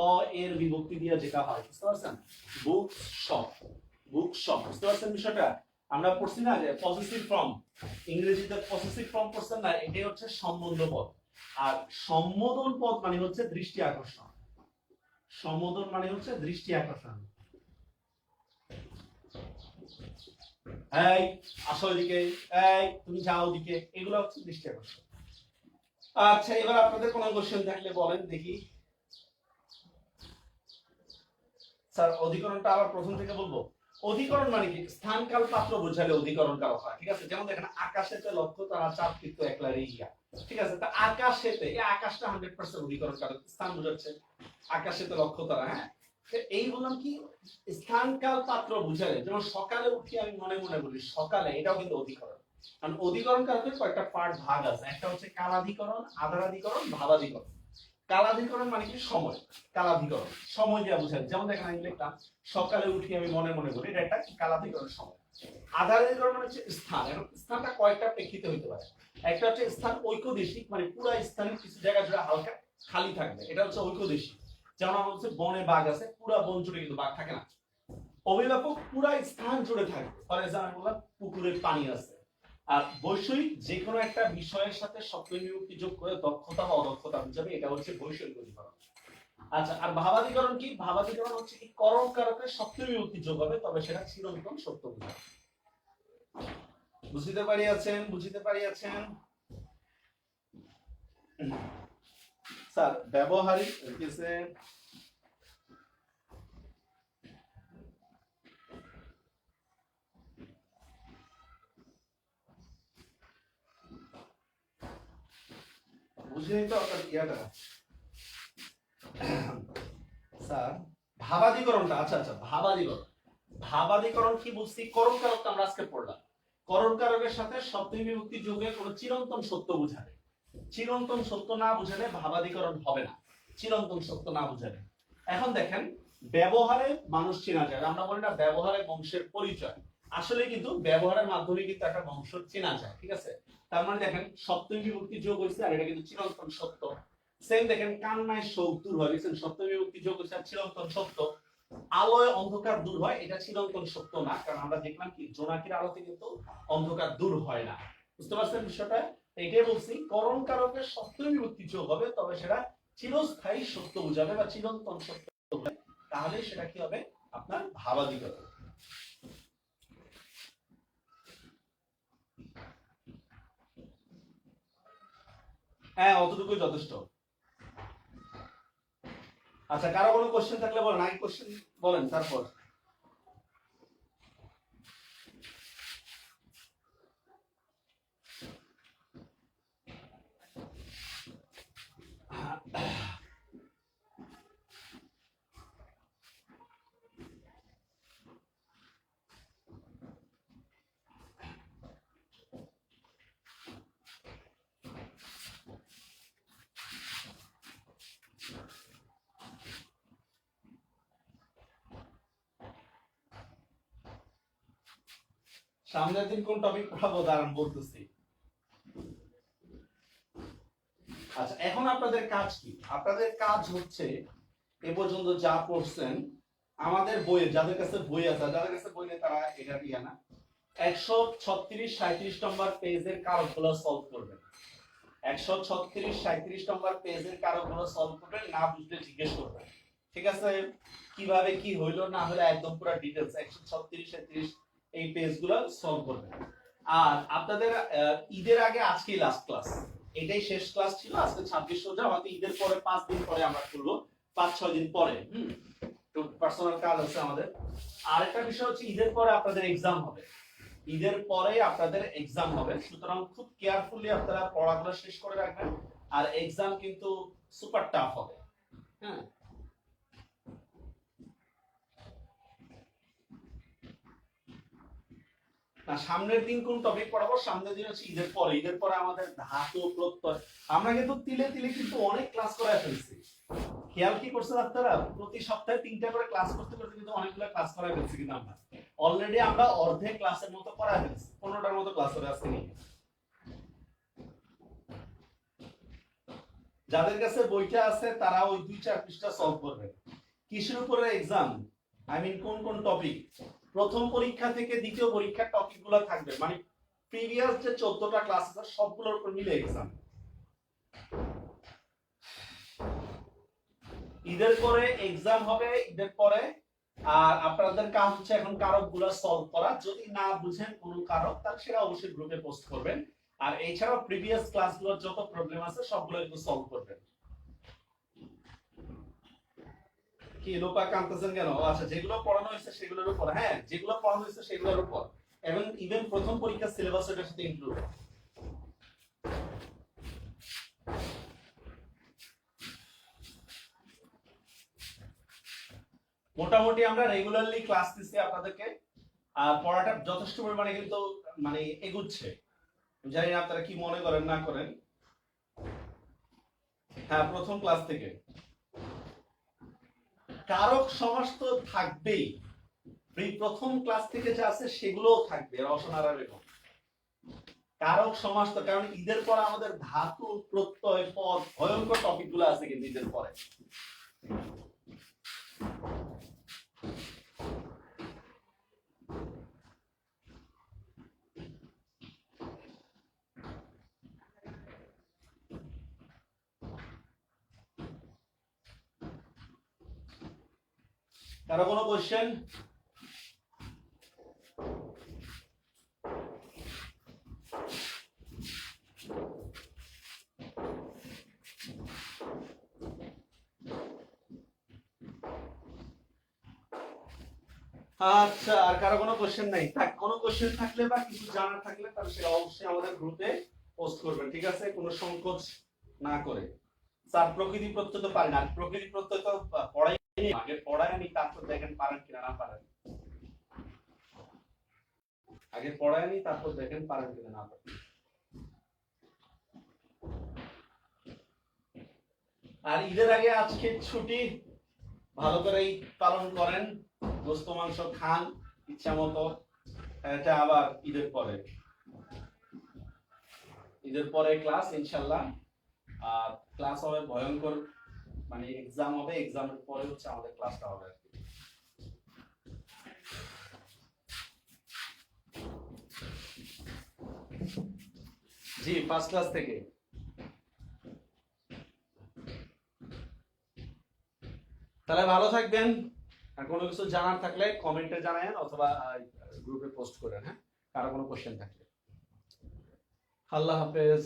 এর বিভক্তি দিয়ে যেটা হয়, বুঝতে পারছেন? বুকস শপ, বুক শপ, বুঝতে পারছেন বিষয়টা? আমরা পড়ছি না যে পসেসিভ ফর্ম, ইংরেজিতে পসেসিভ ফর্ম পড়ছেন না, এটাই হচ্ছে সম্বন্ধ পদ। আর সম্বোধন পদ মানে হচ্ছে দৃষ্টি আকর্ষণ। সম্বোধন মানে হচ্ছে দৃষ্টি আকর্ষণ। এই আসো এদিকে, এই তুমি যাও ওদিকে, এগুলো হচ্ছে দৃষ্টি আকর্ষণ। আচ্ছা, এবার আপনাদের কোনো কোশ্চেন থাকলে বলেন দেখি। স্যার অধিকরণটা আবার প্রথম থেকে বলবো? অধিকরণ মানে কি? স্থান কাল পাত্র বোঝালে অধিকরণ কারক হয়, ঠিক আছে? যেমন দেখেন, আকাশেতে লক্ষ্য তারা চাপকৃত একলা রেইয়া, ঠিক আছে? তা আকাশেতে, এই আকাশটা 100% অধিকরণ কারক, স্থান বোঝাচ্ছে। আকাশেতে লক্ষ্য তারা, হ্যাঁ, এই বললাম কি স্থান কাল পাত্র বুঝালে। যেমন সকালে উঠি আমি মনে মনে বলি সকালে, এটাও কিন্তু অধিকরণ। কারণ অধিকরণ কারকের কয়েকটা পার্ট ভাগ আছে, একটা হচ্ছে কালাধিকরণ, আধারাধিকরণ, ভাবাধিকরণ। কালাধিকরণ মানে কি? সময়। কালাধিকরণ সময় দিয়ে বোঝায়। যেমন দেখেন, আমি লিখলাম সকালে উঠি আমি মনে মনে বলি, এটা একটা কালাধিকরণের সময়। আধারাধিকরণ মানে হচ্ছে স্থান। এখন স্থানটা কয়েকটা প্রেক্ষিতে হইতে পারে। একটা হচ্ছে স্থান ঐকদেশিক, মানে পুরো স্থানের কিছু জায়গা জুড়ে হালকা খালি থাকবে, এটা হচ্ছে ঐকদেশিক। যেমন আমার হচ্ছে বনে বাঘ আছে, পুরো বন জুড়ে কিন্তু বাঘ থাকে না, অভিভাবক পুরা স্থান জুড়ে থাকবে, ফর এক্সাম্পল পুকুরে পানি আছে। আর বৈষয়িক যে কোনো একটা বিষয়ের সাথে সপ্তমী বিভক্তি যোগ করে দক্ষতা বা অদক্ষতা বুঝাবে, এটা হচ্ছে বৈষয়িক অধিকরণ। আচ্ছা, আর ভাবাদিকরণ কি? ভাবাদিকরণ হচ্ছে কি করণ কারকের সপ্তমী বিভক্তি যোগ হবে, তবে সেটা চিরন্তন সত্য বুঝাবে। বুঝতে পারিয়াছেন? বুঝতে পারিয়াছেন স্যার? ব্যবহারিক কেসে বুঝলেই তো আপনার ইয়াটা স্যার। ভাবাদিকরণটা, আচ্ছা আচ্ছা, ভাবাদিকরণ। ভাবাদিকরণ কি বুঝছি? করণ কারক আমরা আজকে পড়লাম। করণ কারকের সাথে সপ্তমী বিভক্তি যোগে কোনো চিরন্তন সত্য বুঝাবে। চিরন্তন সত্য না বুঝালে ভাবাদিকরণ হবে না, চিরন্তন সত্য না বুঝালে। এখন দেখেন, ব্যবহারে মানুষ চেনা যায়, আমরা বলি না ব্যবহারে বংশের পরিচয়। আসলে কিন্তু ব্যবহারের মাধ্যমে কিন্তু একটা বংশ চেনা যায়, ঠিক আছে? তার মানে দেখেন সপ্তমী বিভক্তি যোগ হয়েছে আর এটা কিন্তু চিরন্তন সত্য। সেম দেখেন কান্নায় শোক দূর হয়, দেখছেন সপ্তমী বিভক্তি যোগ হয়েছে আর চিরন্তন সত্য। আলোয় অন্ধকার দূর হয়, এটা চিরন্তন সত্য না, কারণ আমরা দেখলাম কি জোনাকির আলোতে কিন্তু অন্ধকার দূর হয় না। বুঝতে পারছেন বিষয়টা? এটাই বলছি, করণ কারকের সপ্তমী বিভক্তি যোগ হবে, তবে সেটা চিরস্থায়ী সত্য বুঝাবে বা চিরন্তন সত্য হবে, তাহলে সেটা কি হবে? আপনার ভাবাদিকরণ। হ্যাঁ, অতটুকুই যথেষ্ট। আচ্ছা, কারো কোনো কোশ্চেন থাকলে বলেন, আগে কোশ্চেন বলেন তারপর। সামনের দিন কোন টপিক পড়াবো দাঁড়ান বলতেছি। আচ্ছা, এখন আপনাদের কাজ কি? আপনাদের কাজ হচ্ছে এ পর্যন্ত যা পড়ছেন আমাদের বইয়ে, যাদের কাছে বই আছে, যাদের কাছে বই নেই তারা এটা দিয়ে না, 136-37 নম্বর পেজের কারকগুলো সলভ করবেন। 136-37 নম্বর পেজের কারকগুলো সলভ করবেন, না বুঝলে জিজ্ঞেস করবেন, ঠিক আছে? কিভাবে কি হইলো না হলো একদম পুরো ডিটেইলস 136-37 এই পেজগুলো সলভ করবেন। আর আপনাদের ঈদের আগে আজকেই লাস্ট ক্লাস, এটাই শেষ ক্লাস ছিল। আজকে 26 রোজা, হয়তো ঈদের পরে 5 দিন পরে আমরা করব, 5-6 দিন পরে। তো পার্সোনাল কাজ আছে আমাদের। আরেকটা বিষয় হচ্ছে ঈদের পরে আপনাদের এক্সাম হবে, ঈদের পরে আপনাদের এক্সাম হবে, সুতরাং খুব কেয়ারফুলি আপনারা পড়াগুলো শেষ করে রাখবেন। আর এক্সাম কিন্তু সুপার টাফ হবে। হ্যাঁ, না সামনের দিন কোন টপিক পড়াবো? সামনের দিন হচ্ছে ঈদের পরে। ঈদের পরে আমাদের ধাতু প্রত্যয়, আমরা কিন্তু তিলে তিলে কিন্তু অনেক ক্লাস করায় ফেলছি। খেয়াল কি করছেন আপনারা? প্রতি সপ্তাহে 3টা করে ক্লাস করতে করতে কিন্তু অনেকগুলো ক্লাস করায় ফেলছি, কিন্তু আমরা অলরেডি আমরা অর্ধেক ক্লাসের মতো করায় ফেলছি, 15টার মতো ক্লাস করে আজকে নিয়ে। যাদের কাছে বইটা আছে তারা ওই 2-4 পৃষ্ঠা সলভ করবেন। কিসের উপরে এক্সাম? আই মিন কোন কোন টপিক? প্রথম পরীক্ষা থেকে দ্বিতীয় পরীক্ষার টপিকগুলো থাকবে, মানে প্রিভিয়াস যে 14টা ক্লাস আছে সবগুলোর উপর মিলে এক্সাম। ঈদের পরে এক্সাম হবে, ঈদের পরে। আর আপনাদের কাজ হচ্ছে এখন কারকগুলো সলভ করা। যদি না বুঝেন কোন কারক, তাহলে সেটা অবশ্যই গ্রুপে পোস্ট করবেন। আর এছাড়াও প্রিভিয়াস ক্লাসগুলোর যত প্রবলেম আছে সবগুলো একটু সলভ করবেন। কি লোপা কাঁদতেছেন কেন? আচ্ছা, যেগুলো পড়ানো হয়েছে সেগুলোর উপর, হ্যাঁ যেগুলো পড়ানো হয়েছে সেগুলোর উপর, এবং ইভেন প্রথম পরীক্ষার সিলেবাস এটার সাথে ইনক্লুড। মোটামুটি আমরা রেগুলারলি ক্লাস দিচ্ছি আপনাদেরকে, আর পড়াটা যথেষ্ট পরিমাণে কিন্তু মানে এগুচ্ছে। জানি না আপনারা কি মনে করেন না করেন। হ্যাঁ, প্রথম ক্লাস থেকে কারক সমাস তো থাকবেই, প্রথম ক্লাস থেকে যা আছে সেগুলোও থাকবে, রসনারা বেগম। কারক সমাস তো, কারণ ঈদের পরে আমাদের ধাতু প্রত্যয় পদ ভয়ঙ্কর টপিক গুলো আছে কিন্তু ঈদের পরে। কারো কোনো কোশ্চেন? আচ্ছা, আর কারো কোনো কোশ্চেন নাই? থাক, কোনো কোশ্চেন থাকলে বা কিছু জানার থাকলে তাহলে সেটা অবশ্যই আমাদের গ্রুপে পোস্ট করবেন, ঠিক আছে? কোনো সংকোচ না করে। স্যার প্রকৃতি প্রত্যয় তো পারি না, প্রকৃতি প্রত্যয় তো পড়াই আগে পড়ায়, আমি তারপর দেখেন পারেন কিনা না পারেন। আগে পড়ায়নি তারপর দেখেন পারেন কিনা না পারেন। আর ঈদের আগে আজকে ছুটি, ভালো করে ঈদ পালন করেন, গোস্ত মাংস খান ইচ্ছা মতো। এটা আবার ঈদের পরে ক্লাস ইনশাল্লাহ। আর ক্লাস হবে ভয়ঙ্কর, মানে এক্সাম হবে, এক্সামের পরে হচ্ছে আমাদের ক্লাসটা হবে আর কি। জি, ফার্স্ট ক্লাস থেকে। তাহলে ভালো থাকবেন, আর কোনো কিছু জানার থাকলে কমেন্টে জানায়েন অথবা গ্রুপে পোস্ট করেন। হ্যাঁ, কারো কোনো কোশ্চেন থাকলে। আল্লাহ হাফেজ।